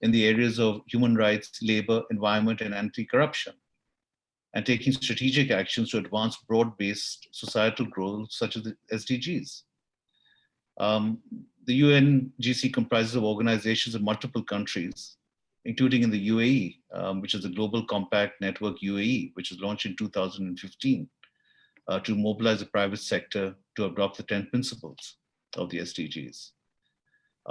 C: in the areas of human rights, labor, environment, and anti-corruption, and taking strategic actions to advance broad-based societal goals such as the SDGs. The UNGC comprises of organizations in multiple countries, including in the UAE, which is the Global Compact Network UAE, which was launched in 2015 to mobilize the private sector to adopt the 10 principles of the SDGs.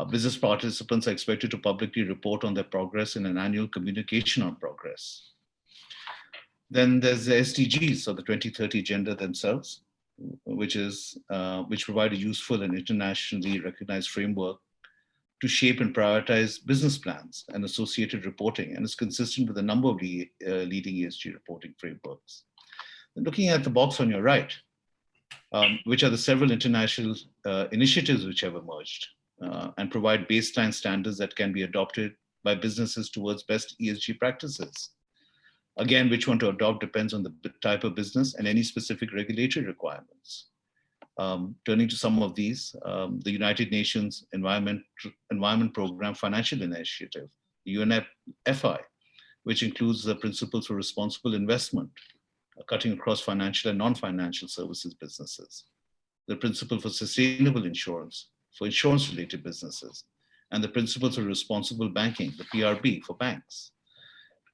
C: Business participants are expected to publicly report on their progress in an annual communication on progress. Then there's the SDGs, or the 2030 Agenda themselves, which provide a useful and internationally recognized framework to shape and prioritize business plans and associated reporting, and is consistent with a number of leading ESG reporting frameworks. And looking at the box on your right, which are the several international initiatives which have emerged and provide baseline standards that can be adopted by businesses towards best ESG practices. Again, which one to adopt depends on the type of business and any specific regulatory requirements. Turning to some of these, the United Nations Environment Programme Financial Initiative, the UNFI, which includes the principles for responsible investment, cutting across financial and non-financial services businesses, the principle for sustainable insurance for insurance-related businesses, and the principles for responsible banking, the PRB, for banks.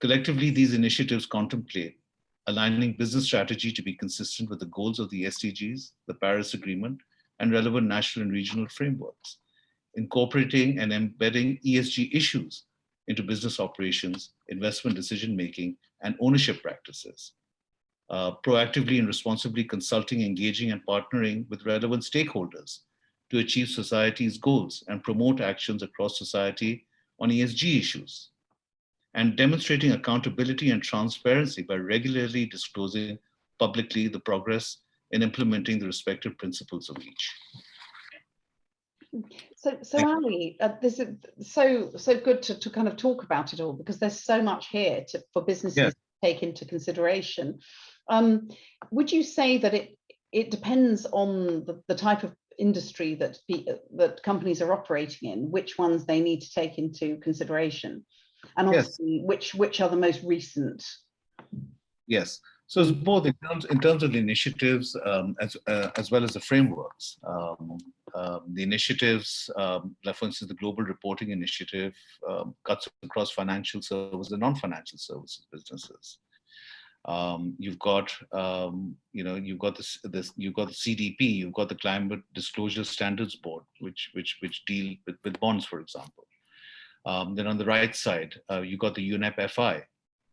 C: Collectively, these initiatives contemplate aligning business strategy to be consistent with the goals of the SDGs, the Paris Agreement, and relevant national and regional frameworks, incorporating and embedding ESG issues into business operations, investment decision-making, and ownership practices, proactively and responsibly consulting, engaging, and partnering with relevant stakeholders to achieve society's goals and promote actions across society on ESG issues, and demonstrating accountability and transparency by regularly disclosing publicly the progress in implementing the respective principles of each.
A: So Ali, this is so good to kind of talk about it all, because there's so much here for businesses to take into consideration. Would you say that it depends on the type of industry that companies are operating in, which ones they need to take into consideration? And obviously, which are the most recent?
C: Yes. So it's both in terms of the initiatives as well as the frameworks. The initiatives, like for instance, the Global Reporting Initiative cuts across financial services and non-financial services businesses. You've got you've got the CDP, you've got the Climate Disclosure Standards Board, which deal with bonds, for example. Then on the right side, you've got the UNFI.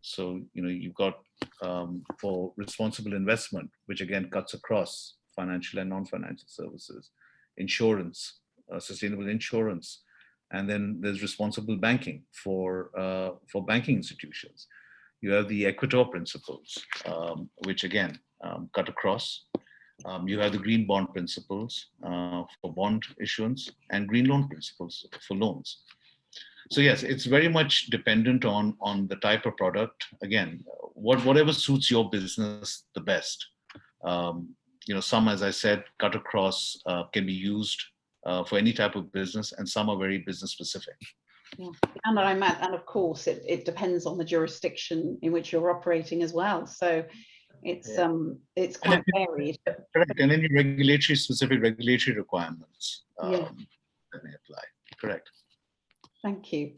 C: So, you've got for responsible investment, which again cuts across financial and non-financial services, insurance, sustainable insurance, and then there's responsible banking for banking institutions. You have the Equator principles, which again cut across. You have the green bond principles for bond issuance and green loan principles for loans. So yes, it's very much dependent on the type of product. Again, whatever suits your business the best. Some, as I said, cut across, can be used for any type of business, and some are very business specific.
A: Yeah. And of course, it depends on the jurisdiction in which you're operating as well. So it's quite varied.
C: Correct, and any specific regulatory requirements that may apply. Correct.
A: Thank you.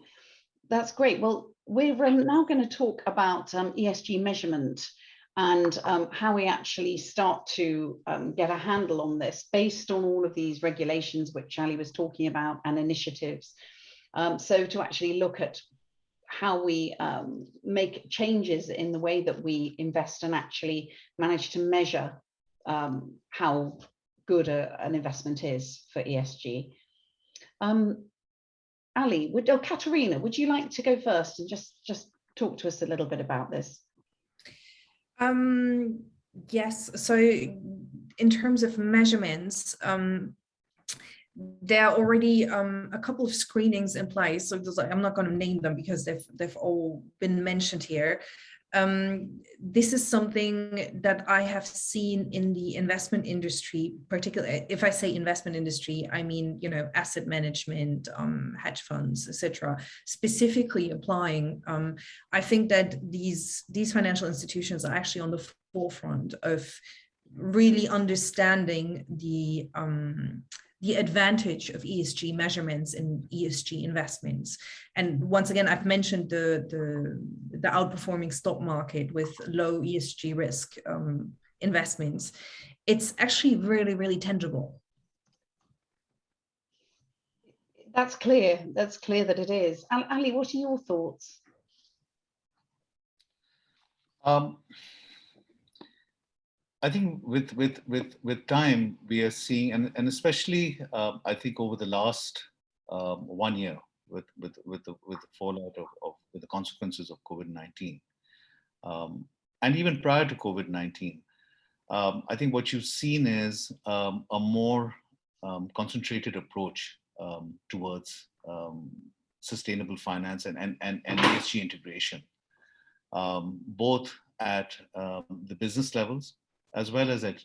A: That's great. Well, we're now going to talk about ESG measurement and how we actually start to get a handle on this based on all of these regulations which Ali was talking about and initiatives. So to actually look at how we make changes in the way that we invest and actually manage to measure how good an investment is for ESG. Ali, Katerina, would you like to go first and just talk to us a little bit about this?
D: Yes, so in terms of measurements, there are already a couple of screenings in place. So I'm not going to name them because they've all been mentioned here. This is something that I have seen in the investment industry, particularly. If I say investment industry, I mean, you know, asset management, hedge funds, etc. Specifically applying. I think that these financial institutions are actually on the forefront of really understanding the advantage of ESG measurements in ESG investments. And once again, I've mentioned the outperforming stock market with low ESG risk investments. It's actually really, really tangible.
A: That's clear. That's clear that it is. Ali, what are your thoughts?
C: I think with time we are seeing, and especially I think over the last 1 year with the fallout of with the consequences of COVID-19, and even prior to COVID-19, I think what you've seen is a more concentrated approach towards sustainable finance and ESG integration, both at the business levels as well as at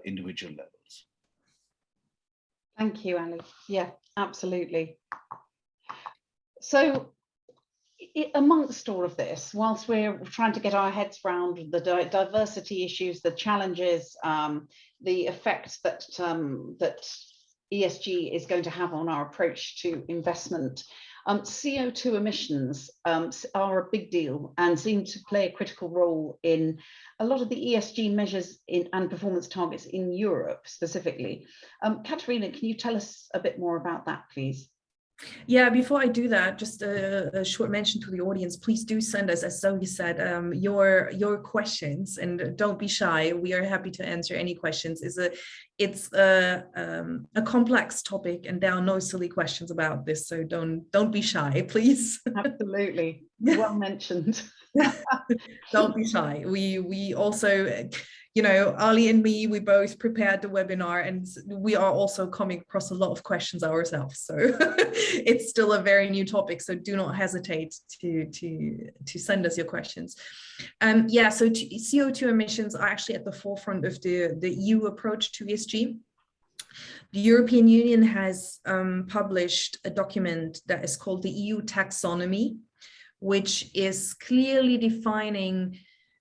C: individual levels.
A: Thank you, Ali. Yeah, absolutely. So amongst all of this, whilst we're trying to get our heads around the diversity issues, the challenges, the effects that, that ESG is going to have on our approach to investment, CO2 emissions are a big deal and seem to play a critical role in a lot of the ESG measures and performance targets in Europe specifically. Katerina, can you tell us a bit more about that, please?
D: Yeah, before I do that, just a short mention to the audience. Please do send us, as Zoe said, your questions, and don't be shy. We are happy to answer any questions. It's a complex topic, and there are no silly questions about this. So don't be shy, please.
A: Absolutely, well mentioned.
D: Don't be shy. We also, you know, Ali and me, we both prepared the webinar, and we are also coming across a lot of questions ourselves. So it's still a very new topic. So do not hesitate to send us your questions. Yeah, so CO2 emissions are actually at the forefront of the EU approach to ESG. The European Union has published a document that is called the EU Taxonomy, which is clearly defining,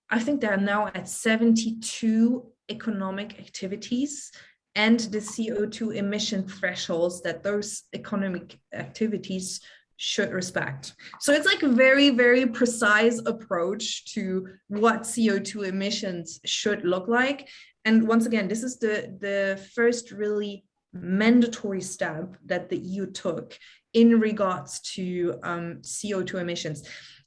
D: I think they are now at 72 economic activities and the CO2 emission thresholds that those economic activities should respect. So it's like a very, very precise approach to what CO2 emissions should look like. And once again, this is the first really mandatory step that the EU took in regards to CO2 emissions.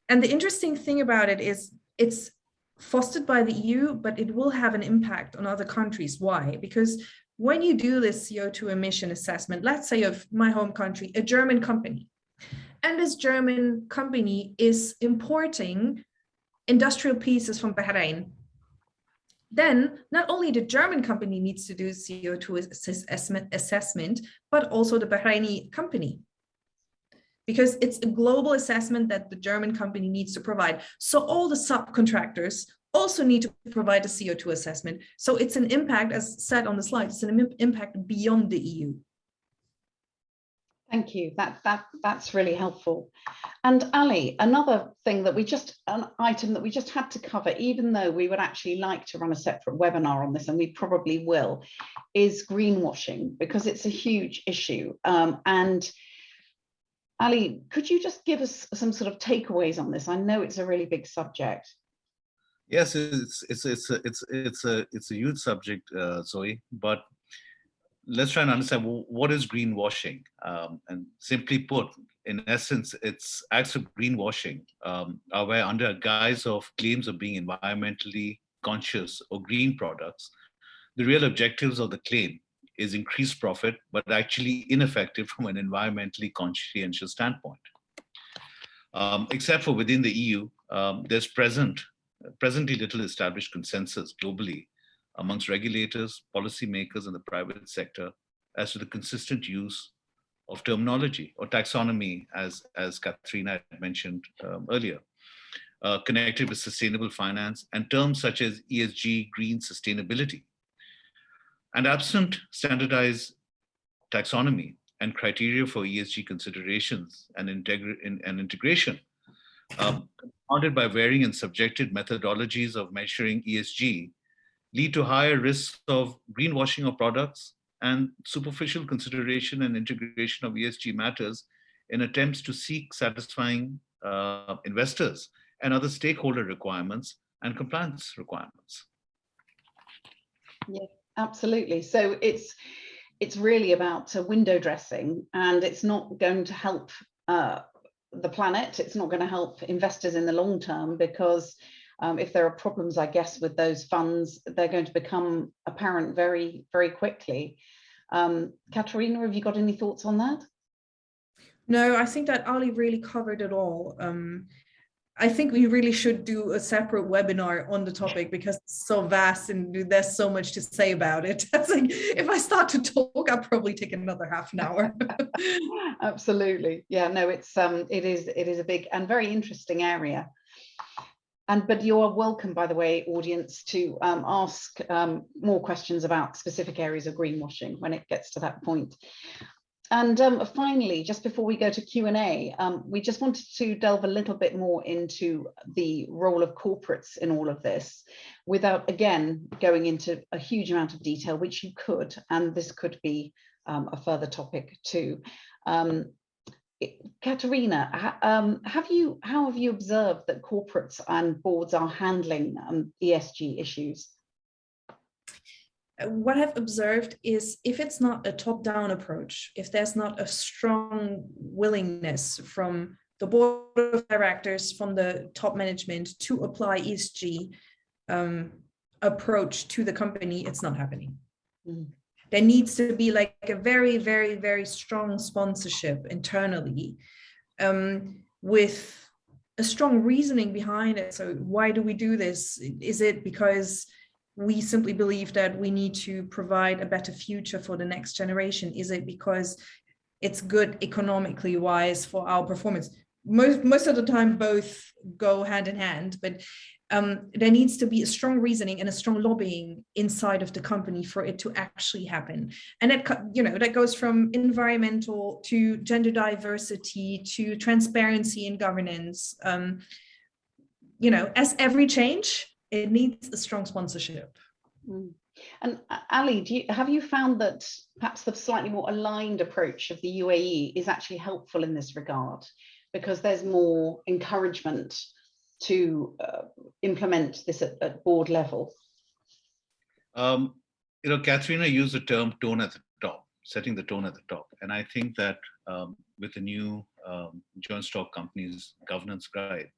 D: And the interesting thing about it is it's fostered by the EU, but it will have an impact on other countries. Why? Because when you do this CO2 emission assessment, let's say of my home country, a German company, and this German company is importing industrial pieces from Bahrain, then not only the German company needs to do CO2 assessment, but also the Bahraini company, because it's a global assessment that the German company needs to provide. So all the subcontractors also need to provide a CO2 assessment. So it's an impact, as said on the slide, it's an impact beyond the EU.
A: Thank you. That's really helpful. And Ali, another thing that an item that we just had to cover, even though we would actually like to run a separate webinar on this, and we probably will, is greenwashing, because it's a huge issue. And Ali, could you just give us some sort of takeaways on this? I know it's a really big subject.
C: Yes, it's a huge subject, Zoe. But let's try and understand what is greenwashing. And simply put, in essence, it's acts of greenwashing are where, under a guise of claims of being environmentally conscious or green products, the real objectives of the claim is increased profit, but actually ineffective from an environmentally conscientious standpoint. Except for within the EU, there's presently little established consensus globally amongst regulators, policymakers, and the private sector as to the consistent use of terminology or taxonomy, as Katharina had mentioned earlier, connected with sustainable finance and terms such as ESG, green sustainability. And absent standardized taxonomy and criteria for ESG considerations and integration, compounded by varying and subjective methodologies of measuring ESG, lead to higher risks of greenwashing of products and superficial consideration and integration of ESG matters in attempts to seek satisfying investors and other stakeholder requirements and compliance requirements.
A: Yeah, absolutely. So it's really about window dressing, and it's not going to help the planet. It's not going to help investors in the long term, because if there are problems, I guess, with those funds, they're going to become apparent very, very quickly. Katharina, have you got any thoughts on that?
D: No, I think that Ali really covered it all. I think we really should do a separate webinar on the topic, because it's so vast and there's so much to say about it. I think if I start to talk, I'll probably take another half an hour.
A: Absolutely. Yeah, no, it is a big and very interesting area. But you are welcome, by the way, audience, to ask more questions about specific areas of greenwashing when it gets to that point. And finally, just before we go to Q&A, we just wanted to delve a little bit more into the role of corporates in all of this, without, again, going into a huge amount of detail, which you could, and this could be a further topic too. Katharina, how have you observed that corporates and boards are handling ESG issues?
D: What I've observed is, if it's not a top-down approach, if there's not a strong willingness from the board of directors, from the top management to apply ESG approach to the company, it's not happening. Mm. There needs to be like a very, very, very strong sponsorship internally, with a strong reasoning behind it. So why do we do this? Is it because we simply believe that we need to provide a better future for the next generation? Is it because it's good economically wise for our performance? Most of the time, both go hand in hand, but there needs to be a strong reasoning and a strong lobbying inside of the company for it to actually happen. And that goes from environmental to gender diversity to transparency in governance. As every change, it needs a strong sponsorship.
A: Mm. And Ali, have you found that perhaps the slightly more aligned approach of the UAE is actually helpful in this regard, because there's more encouragement to implement this at board level?
C: Katharina used the term tone at the top, setting the tone at the top. And I think that with the new joint stock companies governance guide,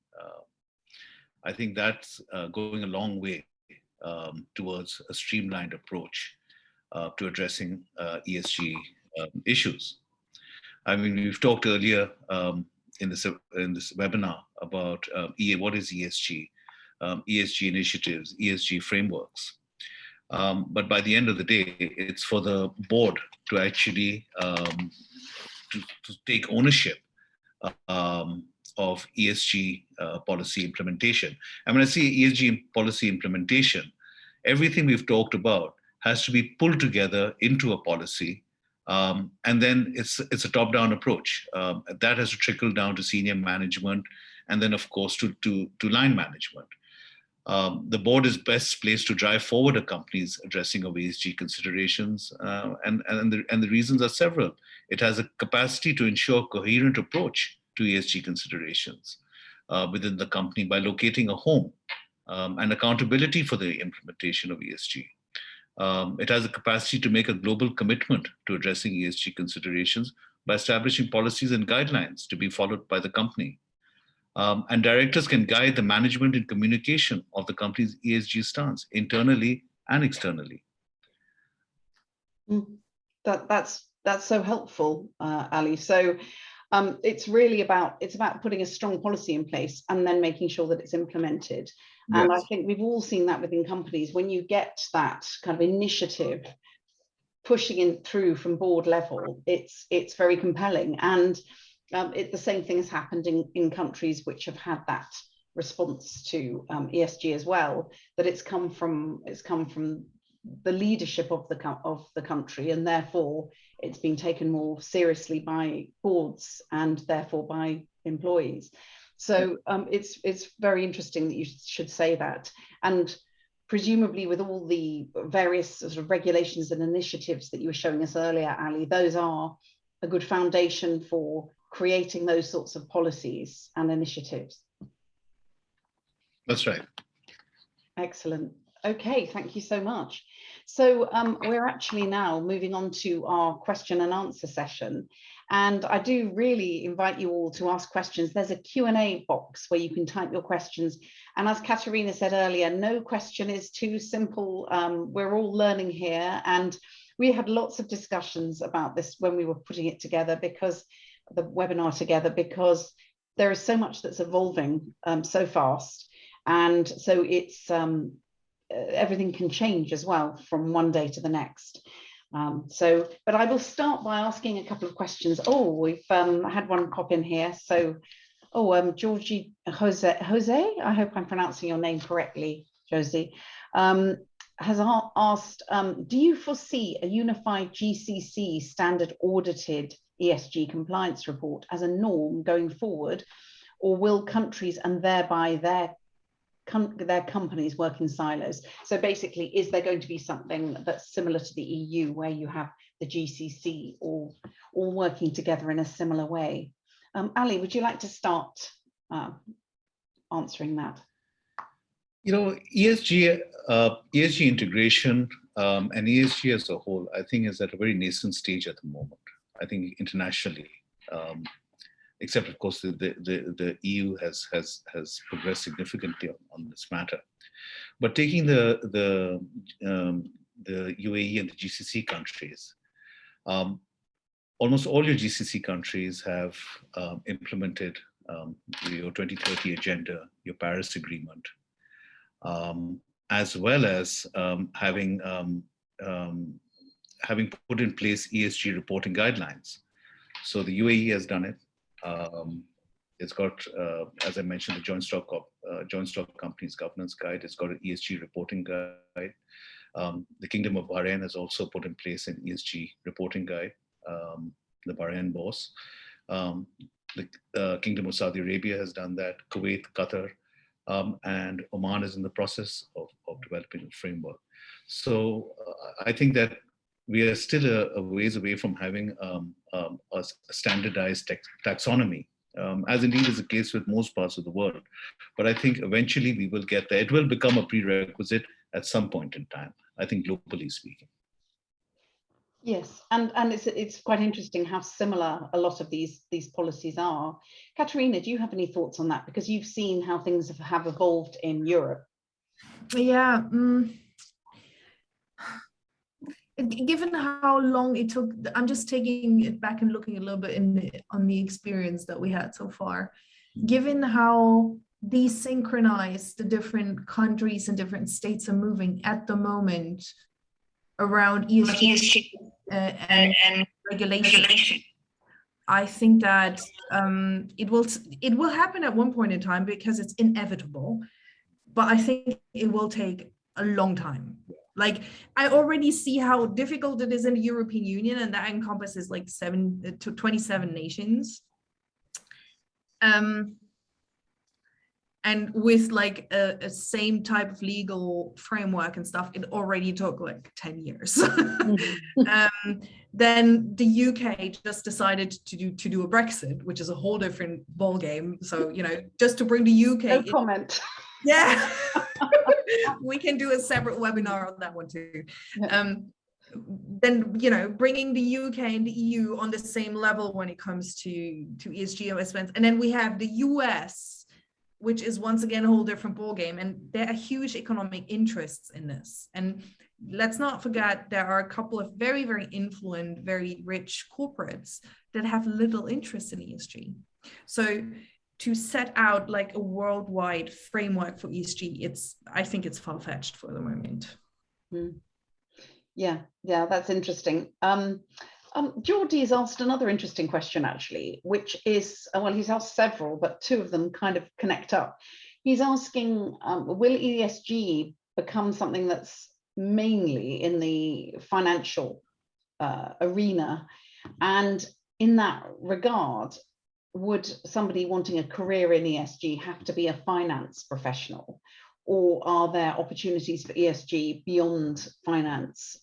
C: I think that's going a long way towards a streamlined approach to addressing ESG issues. I mean, we've talked earlier in this webinar about what is ESG, ESG initiatives, ESG frameworks. But by the end of the day, it's for the board to actually to take ownership of ESG policy implementation. And when I say ESG policy implementation, everything we've talked about has to be pulled together into a policy. And then it's a top-down approach. That has to trickle down to senior management, and then, of course, to line management. The board is best placed to drive forward a company's addressing of ESG considerations, and the reasons are several. It has a capacity to ensure coherent approach to ESG considerations within the company by locating a home and accountability for the implementation of ESG. It has a capacity to make a global commitment to addressing ESG considerations by establishing policies and guidelines to be followed by the company. And directors can guide the management in communication of the company's ESG stance internally and externally.
A: That's so helpful, Ali. So It's really about putting a strong policy in place and then making sure that it's implemented.
B: Yes.
A: And I think we've all seen that within companies. When you get that kind of initiative pushing it through from board level, it's very compelling. And the same thing has happened in countries which have had that response to ESG as well, that it's come from the leadership of the country, and therefore it's been taken more seriously by boards and therefore by employees. So it's very interesting that you should say that. And presumably with all the various sort of regulations and initiatives that you were showing us earlier, Ali, those are a good foundation for creating those sorts of policies and initiatives.
C: That's right.
A: Excellent. Okay, thank you so much. So we're actually now moving on to our question and answer session. And I do really invite you all to ask questions. There's a Q&A box where you can type your questions. And as Katerina said earlier, no question is too simple. We're all learning here. And we had lots of discussions about this when we were putting it together, because the webinar together, because there is so much that's evolving so fast. And so it's everything can change as well from one day to the next. But I will start by asking a couple of questions. Oh, we've had one pop in here. So, Georgie Jose, I hope I'm pronouncing your name correctly, Josie, has asked, do you foresee a unified GCC standard audited ESG compliance report as a norm going forward, or will countries and thereby their companies work in silos? So basically, is there going to be something that's similar to the EU, where you have the GCC all working together in a similar way? Ali, would you like to start answering that?
C: You know, ESG integration and ESG as a whole, I think, is at a very nascent stage at the moment. I think internationally, except of course the EU has progressed significantly on this matter. But taking the UAE and the GCC countries, almost all your GCC countries have implemented your 2030 agenda, your Paris Agreement, as well as having put in place ESG reporting guidelines. So the UAE has done it. It's got, as I mentioned, the Joint Stock Companies Governance Guide. It's got an ESG reporting guide. The Kingdom of Bahrain has also put in place an ESG reporting guide, the Bahrain boss. The Kingdom of Saudi Arabia has done that, Kuwait, Qatar, and Oman is in the process of developing a framework. So I think that we are still a ways away from having a standardized taxonomy, as indeed is the case with most parts of the world. But I think eventually we will get there. It will become a prerequisite at some point in time, I think, globally speaking.
A: Yes, and it's quite interesting how similar a lot of these policies are. Katerina, do you have any thoughts on that? Because you've seen how things have evolved in Europe.
D: Yeah. Given how long it took, I'm just taking it back and looking a little bit on the experience that we had so far. Given how desynchronized the different countries and different states are moving at the moment around ESG and regulation, I think that it will happen at one point in time because it's inevitable, but I think it will take a long time. Like, I already see how difficult it is in the European Union, and that encompasses like 7 to 27 nations. And with like a same type of legal framework and stuff, it already took like 10 years. Then the UK just decided to do a Brexit, which is a whole different ballgame. So, you know, just to bring the UK.
A: No comment.
D: Yeah. We can do a separate webinar on that one too. Then, you know, bringing the UK and the EU on the same level when it comes to ESG investments. And then we have the US, which is once again a whole different ballgame. And there are huge economic interests in this. And let's not forget, there are a couple of very, very influent, very rich corporates that have little interest in ESG. So to set out like a worldwide framework for ESG, I think it's far-fetched for the moment.
A: Yeah, that's interesting. Geordie's asked another interesting question, actually, which is, well, he's asked several, but two of them kind of connect up. He's asking, will ESG become something that's mainly in the financial arena? And in that regard, would somebody wanting a career in ESG have to be a finance professional? Or are there opportunities for ESG beyond finance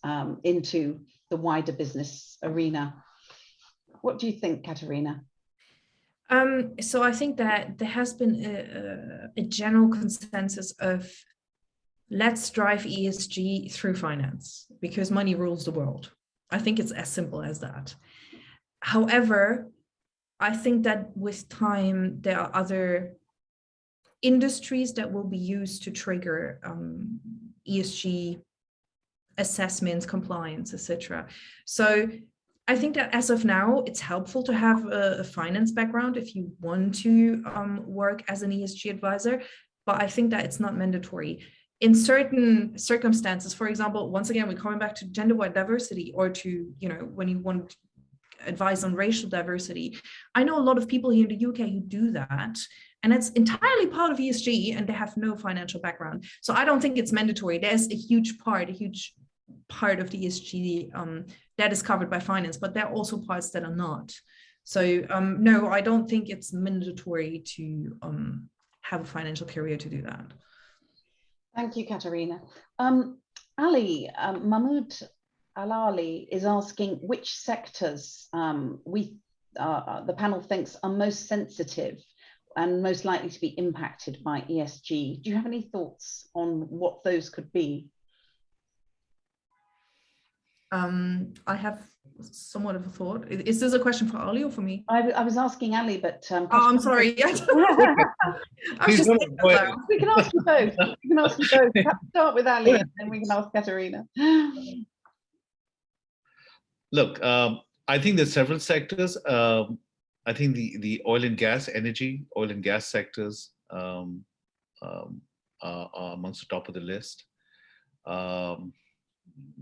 A: into the wider business arena? What do you think, Katerina?
D: So I think that there has been a general consensus of let's drive ESG through finance because money rules the world. I think it's as simple as that. However, I think that with time, there are other industries that will be used to trigger ESG assessments, compliance, etc. So I think that as of now, it's helpful to have a finance background if you want to work as an ESG advisor, but I think that it's not mandatory. In certain circumstances, for example, once again, we're coming back to gender-wide diversity, or to, when you want advice on racial diversity. I know a lot of people here in the UK who do that, and it's entirely part of ESG, and they have no financial background. So I don't think it's mandatory. There's a huge part of the ESG that is covered by finance, but there are also parts that are not. So no, I don't think it's mandatory to have a financial career to do that.
A: Thank you, Katerina. Ali, Mahmoud Al-Ali is asking which sectors the panel thinks are most sensitive and most likely to be impacted by ESG. Do you have any thoughts on what those could be?
D: I have somewhat of a thought. Is this a question for Ali or for me?
A: I was asking Ali, but
D: oh, I'm sorry. We can
A: ask you both. We can ask you both. Perhaps start with Ali, and then we can ask Katerina.
C: Look, I think there's several sectors. I think the oil and gas sectors are amongst the top of the list.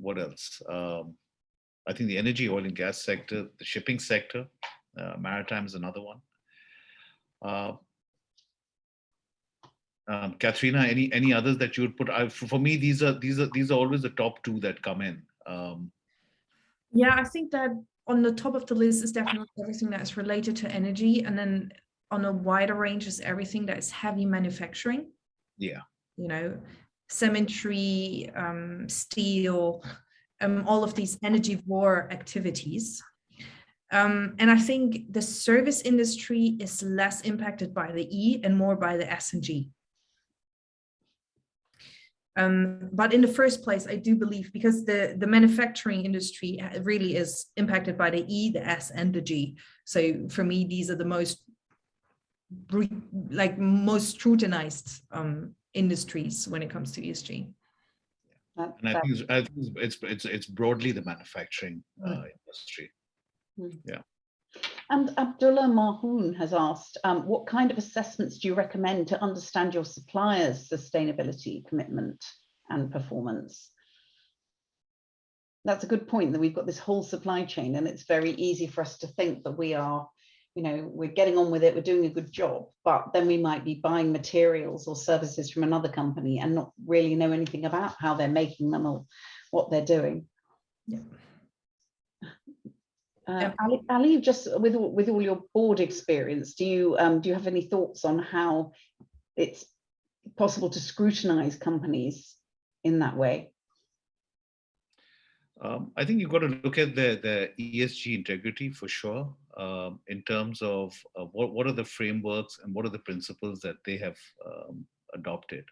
C: What else? I think the energy, oil and gas sector, the shipping sector, maritime is another one. Katerina, any others that you would put? For me, these are always the top two that come in.
D: Yeah, I think that on the top of the list is definitely everything that is related to energy, and then on a wider range is everything that is heavy manufacturing.
C: Yeah,
D: cemetery, steel, all of these energy war activities. And I think the service industry is less impacted by the E and more by the S and G. But in the first place, I do believe, because the manufacturing industry really is impacted by the E, the S, and the G. So for me, these are the most scrutinized industries when it comes to ESG.
C: And I think it's broadly the manufacturing industry. Yeah.
A: And Abdullah Mahoun has asked, what kind of assessments do you recommend to understand your suppliers' sustainability commitment and performance? That's a good point, that we've got this whole supply chain, and it's very easy for us to think that we are, we're getting on with it, we're doing a good job, but then we might be buying materials or services from another company and not really know anything about how they're making them or what they're doing.
D: Yeah.
A: Ali, just with all your board experience, do you have any thoughts on how it's possible to scrutinize companies in that way?
C: I think you've got to look at the ESG integrity for sure, in terms of what are the frameworks and what are the principles that they have adopted.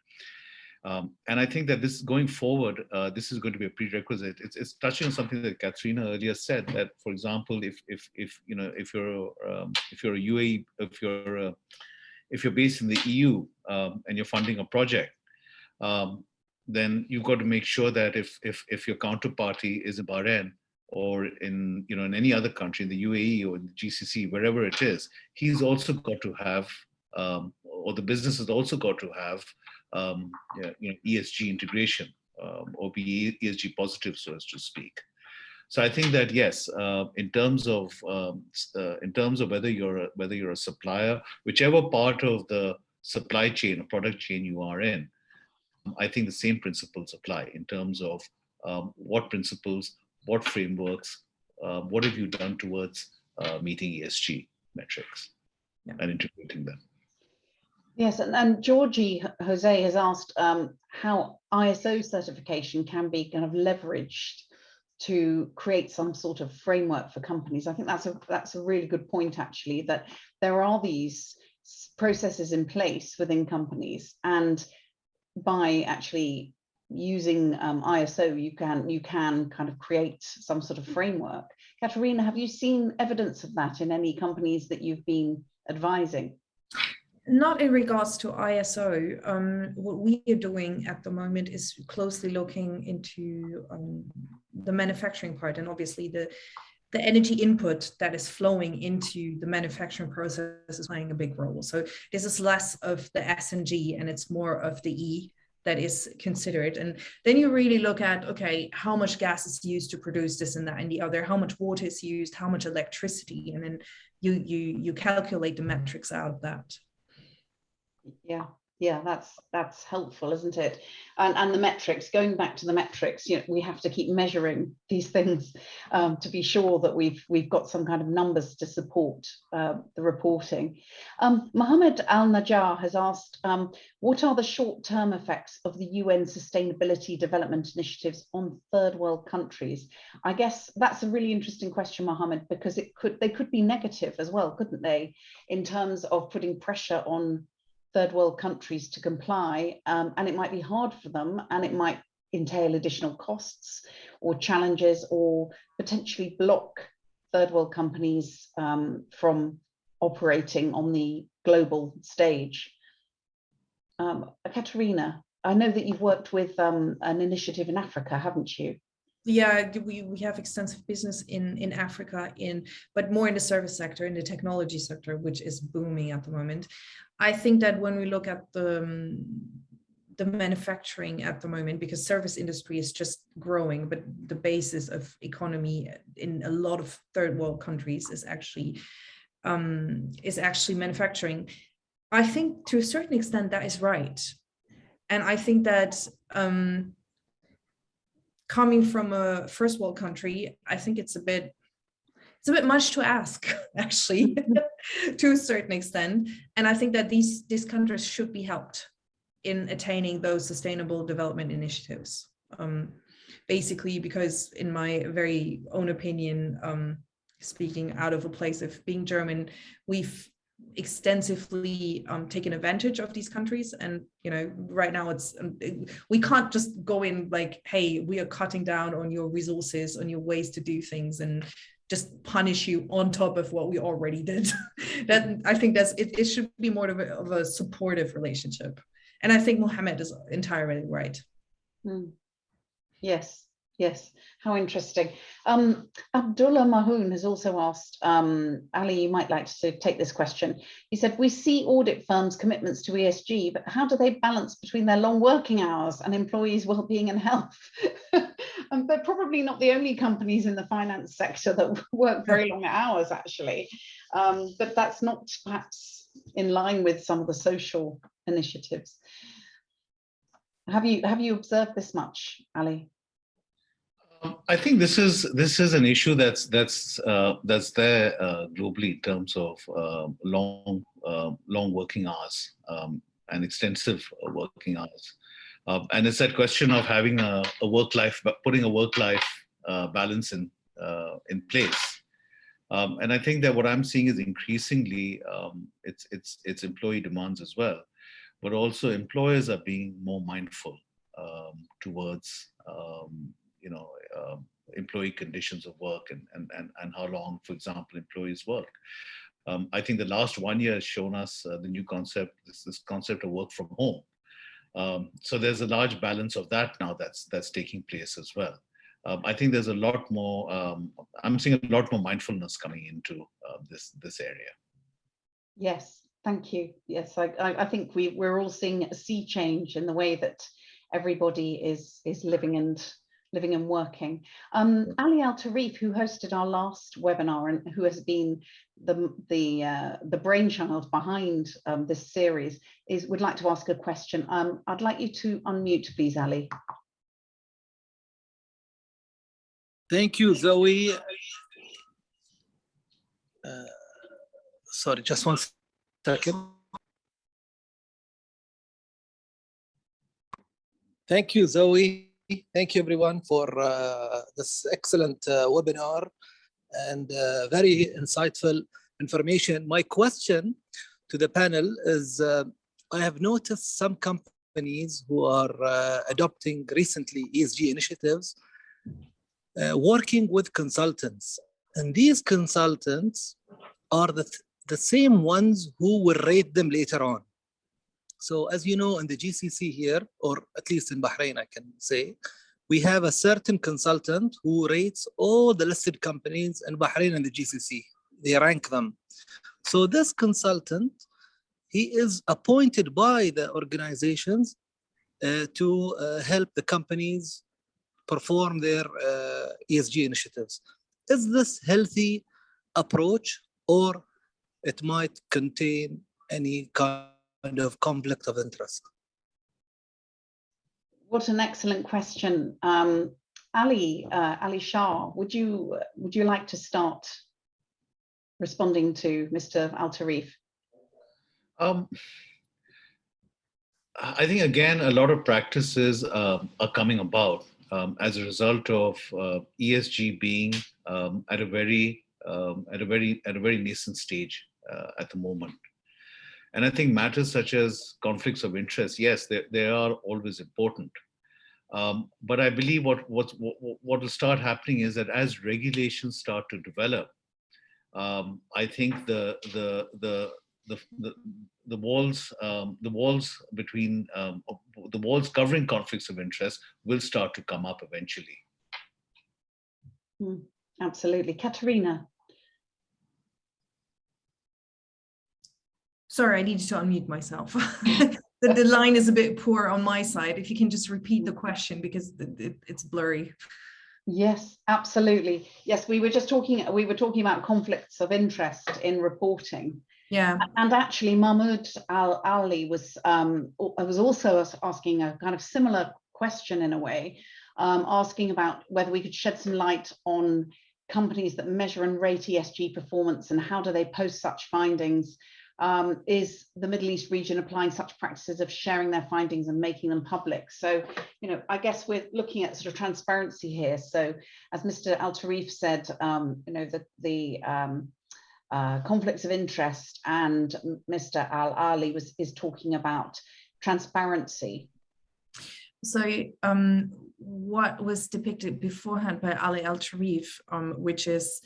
C: And I think that this going forward, this is going to be a prerequisite. It's touching on something that Katerina earlier said, that, for example, if you're a UAE, if you're based in the EU and you're funding a project, then you've got to make sure that if your counterparty is in Bahrain or in in any other country, in the UAE or in the GCC, wherever it is, he's also got to have, or the business has also got to have, ESG integration, or be ESG positive, so as to speak. So I think that yes, in terms of whether you're a supplier, whichever part of the supply chain or product chain you are in, I think the same principles apply in terms of what principles, what frameworks, what have you done towards meeting ESG metrics and integrating them.
A: Yes, and Georgie Jose has asked how ISO certification can be kind of leveraged to create some sort of framework for companies. I think that's a really good point, actually, that there are these processes in place within companies, and by actually using ISO, you can kind of create some sort of framework. Katerina, have you seen evidence of that in any companies that you've been advising?
D: Not in regards to ISO. What we are doing at the moment is closely looking into the manufacturing part, and obviously the energy input that is flowing into the manufacturing process is playing a big role. So this is less of the S and G, and it's more of the E that is considered. And then you really look at, okay, how much gas is used to produce this and that and the other, how much water is used, how much electricity, and then you calculate the metrics out of that.
A: Yeah, that's helpful, isn't it? And the metrics, going back to the metrics, we have to keep measuring these things to be sure that we've got some kind of numbers to support the reporting. Mohammed Al-Najjar has asked, what are the short-term effects of the UN Sustainability Development Initiatives on third world countries? I guess that's a really interesting question, Mohammed, because they could be negative as well, couldn't they, in terms of putting pressure on third world countries to comply, and it might be hard for them, and it might entail additional costs or challenges, or potentially block third world companies from operating on the global stage. Katerina, I know that you've worked with an initiative in Africa, haven't you?
D: Yeah, we have extensive business in Africa, but more in the service sector, in the technology sector, which is booming at the moment. I think that when we look at the manufacturing at the moment, because service industry is just growing, but the basis of economy in a lot of third world countries is actually manufacturing. I think to a certain extent that is right, and I think that coming from a first world country, I think it's a bit much to ask, actually, to a certain extent. And I think that these countries should be helped in attaining those sustainable development initiatives. Basically, because in my very own opinion, speaking out of a place of being German, we've extensively taken advantage of these countries, and right now we can't just go in like, hey, we are cutting down on your resources, on your ways to do things, and just punish you on top of what we already did. That I think it should be more of a supportive relationship, and I think Mohammed is entirely right.
A: Yes, how interesting. Abdullah Mahoon has also asked, Ali, you might like to take this question. He said, we see audit firms' commitments to ESG, but how do they balance between their long working hours and employees' well-being and health? They're probably not the only companies in the finance sector that work very long hours, actually. But that's not perhaps in line with some of the social initiatives. Have you observed this much, Ali?
C: I think this is an issue that's there globally in terms of long working hours and extensive working hours, and it's that question of having putting a work-life balance in place. And I think that what I'm seeing is increasingly it's employee demands as well, but also employers are being more mindful towards employee conditions of work and how long, for example, employees work. I think the last 1 year has shown us the new concept, this concept of work from home. So there's a large balance of that now that's taking place as well. I think there's a lot more, I'm seeing a lot more mindfulness coming into this area.
A: Yes, thank you. Yes, I think we're all seeing a sea change in the way that everybody is living and working. Ali Al-Tarif, who hosted our last webinar and who has been the brainchild behind this series, would like to ask a question. I'd like you to unmute, please, Ali.
E: Thank you, Zoe. Sorry, just one second. Thank you, Zoe. Thank you, everyone, for this excellent webinar and very insightful information. My question to the panel is, I have noticed some companies who are adopting recently ESG initiatives, working with consultants. And these consultants are the same ones who will rate them later on. So as you know, in the GCC here, or at least in Bahrain, I can say, we have a certain consultant who rates all the listed companies in Bahrain and the GCC. They rank them. So this consultant, he is appointed by the organizations to help the companies perform their ESG initiatives. Is this healthy approach, or it might contain any kind of conflict of interest?
A: What an excellent question. Ali Shah, would you like to start responding to Mr. Al-Tarif?
C: I think, again, a lot of practices are coming about as a result of ESG being at a very nascent stage at the moment. And I think matters such as conflicts of interest, yes, they are always important. But I believe what will start happening is that as regulations start to develop, I think the walls between the walls covering conflicts of interest will start to come up eventually.
A: Absolutely. Katerina.
D: Sorry, I needed to unmute myself. The line is a bit poor on my side. If you can just repeat the question, because it's blurry.
A: Yes, absolutely. Yes, we were talking about conflicts of interest in reporting.
D: Yeah.
A: And actually, Mahmoud Ali was also asking a kind of similar question in a way, asking about whether we could shed some light on companies that measure and rate ESG performance and how do they post such findings. Is the Middle East region applying such practices of sharing their findings and making them public? So, I guess we're looking at sort of transparency here. So, as Mr. Al-Tarif said, the conflicts of interest, and Mr. Al-Ali is talking about transparency.
D: So, what was depicted beforehand by Ali Al-Tarif, which is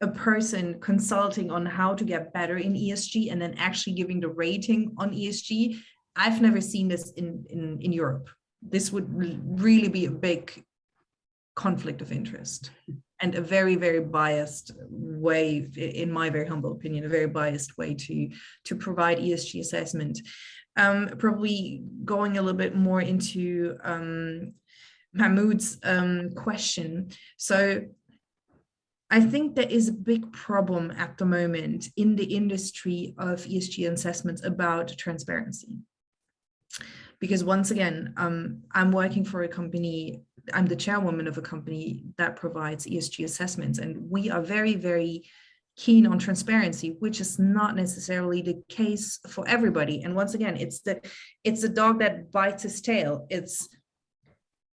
D: a person consulting on how to get better in ESG and then actually giving the rating on ESG. I've never seen this in Europe. This would really be a big conflict of interest and a very, very biased way, in my very humble opinion, a very biased way to provide ESG assessment. Probably going a little bit more into Mahmoud's question. So I think there is a big problem at the moment in the industry of ESG assessments about transparency. Because once again, I'm working for a company, I'm the chairwoman of a company that provides ESG assessments, and we are very, very keen on transparency, which is not necessarily the case for everybody. And once again, it's the dog that bites his tail. It's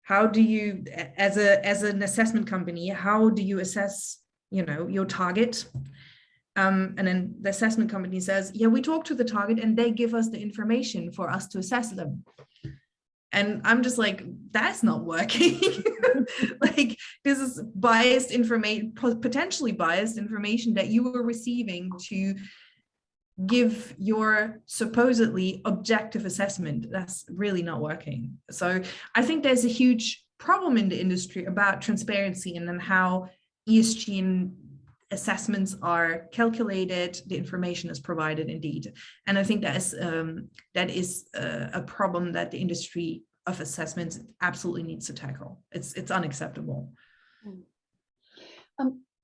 D: how do you, as an assessment company, how do you assess your target? And then the assessment company says, yeah, we talk to the target and they give us the information for us to assess them. And I'm just like, that's not working. Like, this is biased information, potentially biased information that you were receiving to give your supposedly objective assessment. That's really not working. So I think there's a huge problem in the industry about transparency and then how ESG assessments are calculated, the information is provided indeed. And I think that is a problem that the industry of assessments absolutely needs to tackle. It's unacceptable.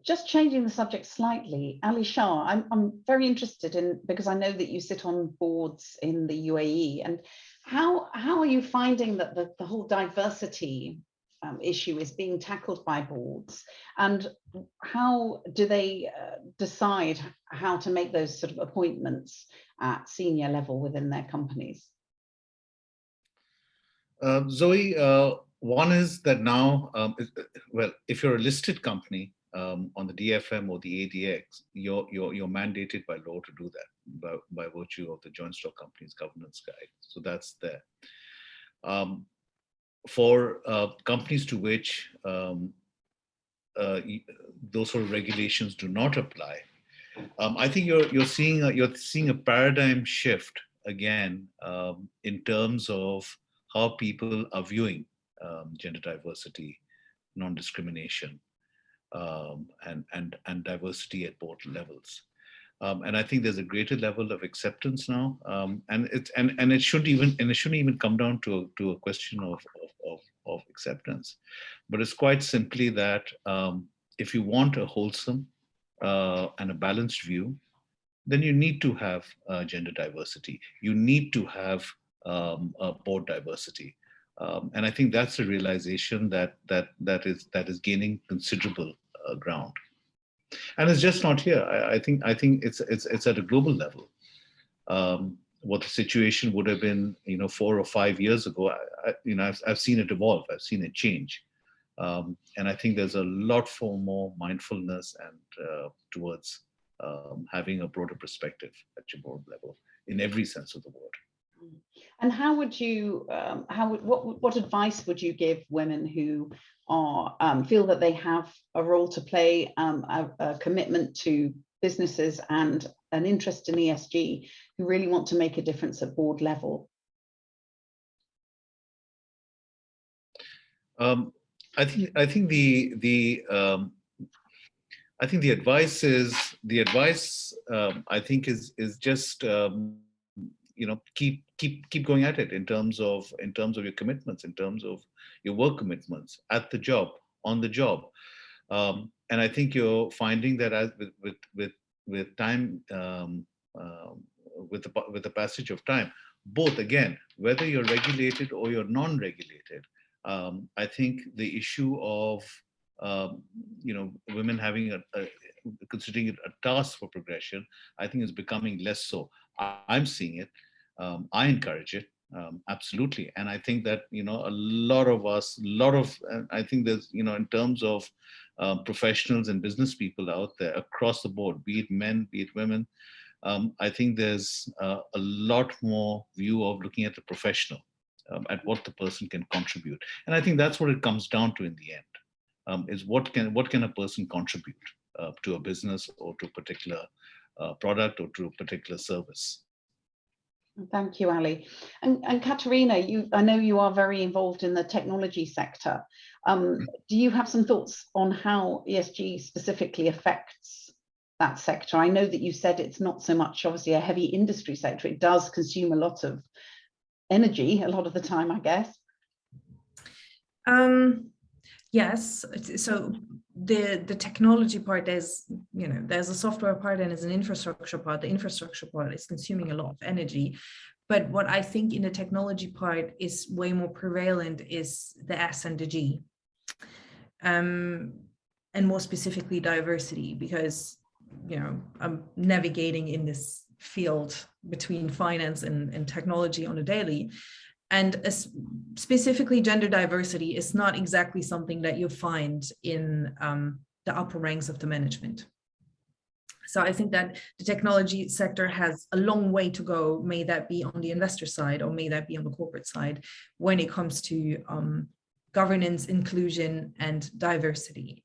A: Just changing the subject slightly, Ali Shah, I'm very interested in, because I know that you sit on boards in the UAE, and how are you finding that the whole diversity issue is being tackled by boards, and how do they decide how to make those sort of appointments at senior level within their companies?
C: Zoe, one is that now, well, if you're a listed company on the DFM or the ADX, you're mandated by law to do that by virtue of the Joint Stock Companies Governance Guide. So that's there. For companies to which those sort of regulations do not apply, I think you're seeing a paradigm shift again in terms of how people are viewing gender diversity, non-discrimination, and diversity at both levels. And I think there's a greater level of acceptance now, and it shouldn't even come down to a question of acceptance, but it's quite simply that if you want a wholesome and a balanced view, then you need to have gender diversity. You need to have board diversity, and I think that's a realization that is gaining considerable ground. And it's just not here. I think it's at a global level. What the situation would have been, 4 or 5 years ago, I've seen it evolve. I've seen it change, and I think there's a lot more mindfulness and towards having a broader perspective at your board level in every sense of the word.
A: And how would you, what advice would you give women who are feel that they have a role to play, a commitment to businesses and an interest in ESG, who really want to make a difference at board level?
C: I think the advice is I think is just keep going at it in terms of your commitments, in terms of your work commitments at the job, on the job, and I think you're finding that as with time, with the passage of time, both, again, whether you're regulated or you're non-regulated, I think the issue of women having considering it a task for progression, I think is becoming less so. I'm seeing it. I encourage it, absolutely. And I think that, a lot of us, I think there's, in terms of professionals and business people out there across the board, be it men, be it women, I think there's a lot more view of looking at the professional, at what the person can contribute. And I think that's what it comes down to in the end, is what can a person contribute to a business or to a particular product or to a particular service.
A: Thank you, Ali. And Katerina, I know you are very involved in the technology sector. Do you have some thoughts on how ESG specifically affects that sector? I know that you said it's not so much obviously a heavy industry sector. It does consume a lot of energy a lot of the time, I guess.
D: Yes, so the technology part, there's a software part and there's an infrastructure part. The infrastructure part is consuming a lot of energy, but what I think in the technology part is way more prevalent is the S and the G, and more specifically diversity, because I'm navigating in this field between finance and technology on a daily. And specifically gender diversity is not exactly something that you find in the upper ranks of the management. So I think that the technology sector has a long way to go, may that be on the investor side or may that be on the corporate side, when it comes to governance, inclusion, and diversity.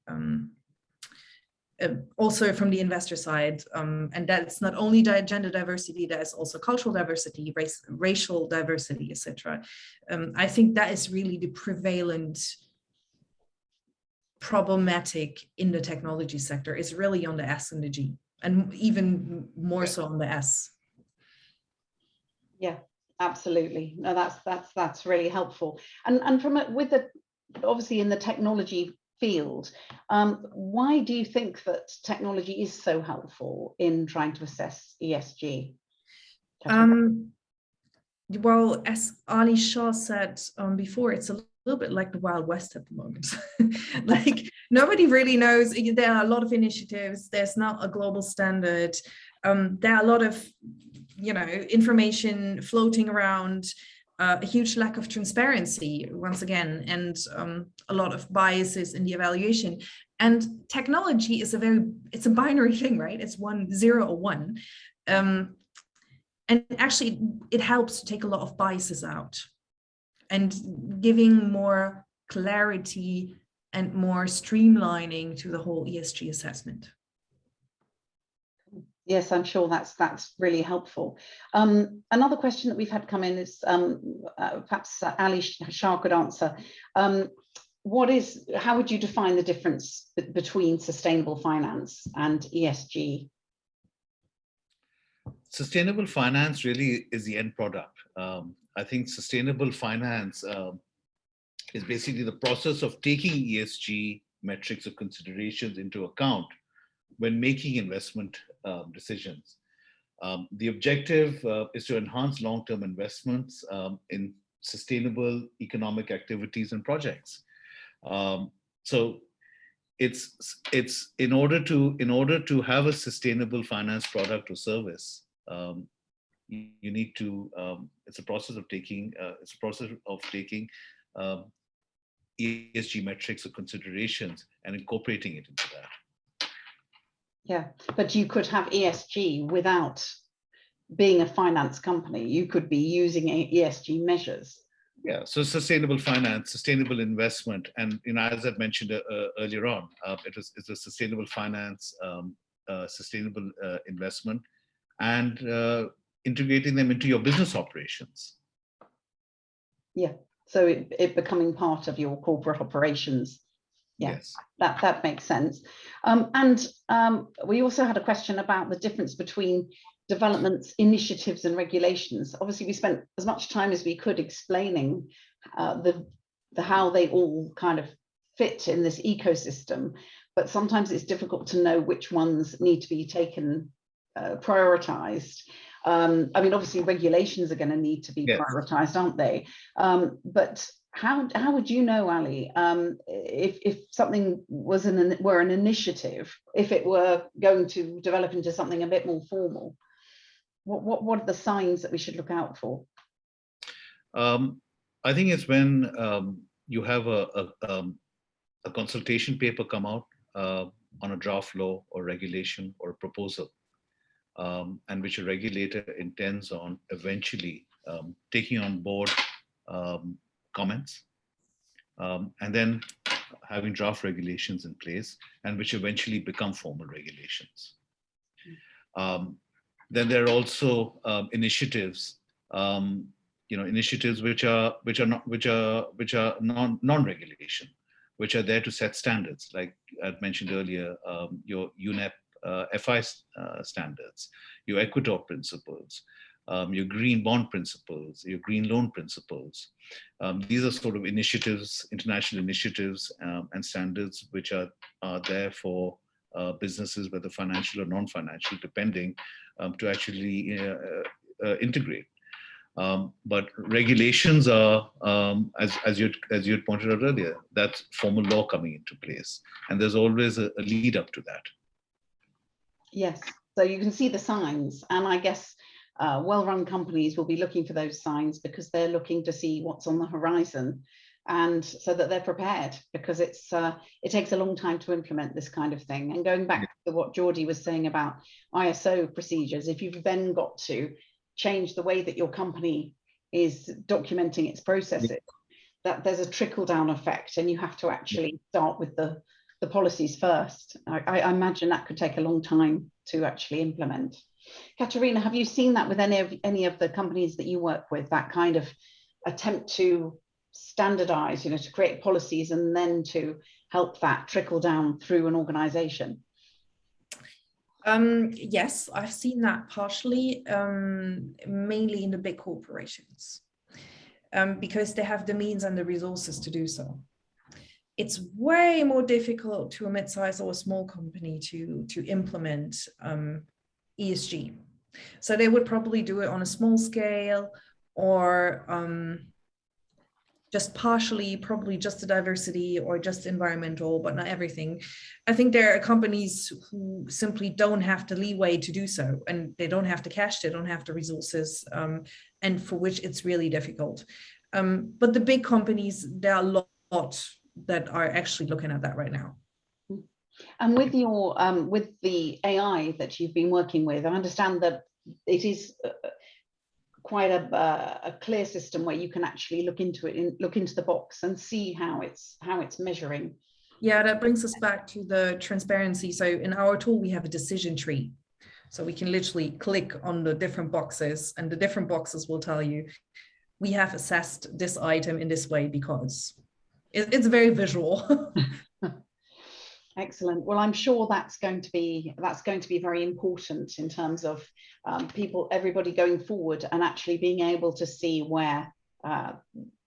D: Also from the investor side, and that's not only gender diversity, that's also cultural diversity, racial diversity, etc. I think that is really the prevalent problematic in the technology sector is really on the S and the G, and even more so on the S.
A: Yeah, absolutely. No, that's really helpful. And obviously in the technology field, why do you think that technology is so helpful in trying to assess ESG?
D: Well, as Ali Shah said before, it's a little bit like the Wild West at the moment. Like, nobody really knows. There are a lot of initiatives. There's not a global standard. There are a lot of, information floating around, a huge lack of transparency, once again, and a lot of biases in the evaluation. And technology is it's a binary thing, right? It's 1, 0 or 1. And actually, it helps to take a lot of biases out and giving more clarity and more streamlining to the whole ESG assessment.
A: Yes, I'm sure that's really helpful. Another question that we've had come in is perhaps Ali Shah could answer. How would you define the difference between sustainable finance and ESG?
C: Sustainable finance really is the end product. I think sustainable finance is basically the process of taking ESG metrics or considerations into account when making investment decisions. The objective is to enhance long-term investments in sustainable economic activities and projects. So it's in order to have a sustainable finance product or service, you need to. It's a process of taking. ESG metrics or considerations and incorporating it into that.
A: Yeah, but you could have ESG without being a finance company. You could be using ESG measures.
C: Yeah, so sustainable finance, sustainable investment, and as I mentioned earlier on, it's a sustainable finance, sustainable investment, and integrating them into your business operations.
A: Yeah, so it becoming part of your corporate operations. Yeah, yes. That makes sense. And we also had a question about the difference between developments, initiatives, and regulations. Obviously, we spent as much time as we could explaining how they all kind of fit in this ecosystem, but sometimes it's difficult to know which ones need to be taken prioritized. I mean, obviously, regulations are going to need to be prioritized, aren't they? But how would you know, Ali, if something were an initiative, if it were going to develop into something a bit more formal? What are the signs that we should look out for?
C: I think it's when you have a consultation paper come out on a draft law or regulation or a proposal, and which a regulator intends on eventually taking on board comments, and then having draft regulations in place, and which eventually become formal regulations. Then there are also initiatives, initiatives which are non-regulation, which are there to set standards, like I mentioned earlier, your UNEP FI standards, your Equator principles, your green bond principles, your green loan principles. These are sort of initiatives, international initiatives and standards which are there for businesses, whether financial or non-financial, depending, to actually integrate. But regulations are, as you had pointed out earlier, that's formal law coming into place, and there's always a lead up to that.
A: Yes, so you can see the signs, and I guess well-run companies will be looking for those signs because they're looking to see what's on the horizon, and so that they're prepared, because it takes a long time to implement this kind of thing. And going back to what Geordie was saying about ISO procedures, if you've then got to change the way that your company is documenting its processes, that there's a trickle-down effect, and you have to actually start with the policies first. I imagine that could take a long time to actually implement. Katerina, have you seen that with any of the companies that you work with, that kind of attempt to standardize, to create policies and then to help that trickle down through an organization?
D: Yes, I've seen that partially, mainly in the big corporations, because they have the means and the resources to do so. It's way more difficult to a mid-sized or a small company to implement ESG. So they would probably do it on a small scale, or just partially, probably just the diversity or just environmental, but not everything. I think there are companies who simply don't have the leeway to do so, and they don't have the cash, they don't have the resources, and for which it's really difficult. But the big companies, there are a lot that are actually looking at that right now.
A: And with your with the AI that you've been working with, I understand that it is quite a clear system where you can actually look into it, look into the box and see how it's measuring.
D: Yeah, that brings us back to the transparency. So in our tool, we have a decision tree. So we can literally click on the different boxes, and the different boxes will tell you, we have assessed this item in this way because it's very visual.
A: Excellent. Well, I'm sure that's going to be very important in terms of everybody going forward and actually being able to see where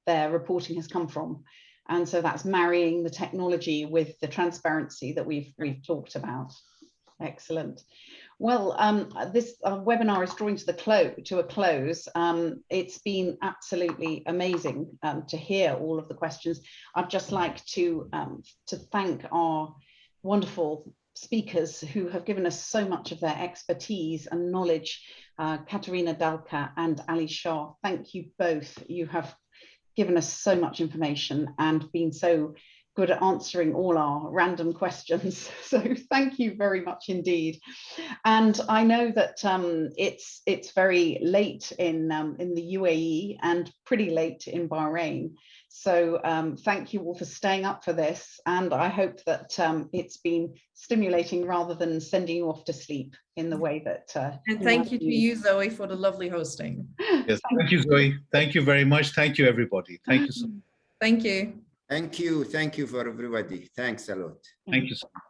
A: their reporting has come from. And so that's marrying the technology with the transparency that we've talked about. Excellent. Well, this webinar is drawing to a close. It's been absolutely amazing to hear all of the questions. I'd just like to thank our wonderful speakers who have given us so much of their expertise and knowledge. Katerina Dalka and Ali Shah, thank you both. You have given us so much information and been so good at answering all our random questions. So thank you very much indeed. And I know that it's very late in the UAE and pretty late in Bahrain. So thank you all for staying up for this. And I hope that it's been stimulating rather than sending you off to sleep in the way that.
D: And thank you to you, Zoe, for the lovely hosting.
C: Yes, thank you, Zoe. Thank you very much. Thank you, everybody. Thank you so much.
D: Thank you.
B: Thank you for everybody. Thanks a lot.
C: Thank you so much.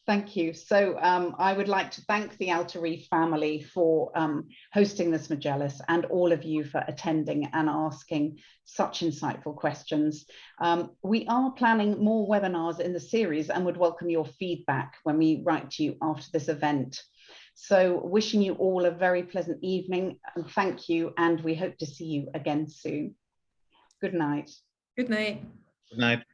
A: Thank you. So I would like to thank the Al Tarif family for hosting this Majlis, and all of you for attending and asking such insightful questions. We are planning more webinars in the series and would welcome your feedback when we write to you after this event. So wishing you all a very pleasant evening, and thank you, and we hope to see you again soon. Good night.
D: Good night.
C: Good night.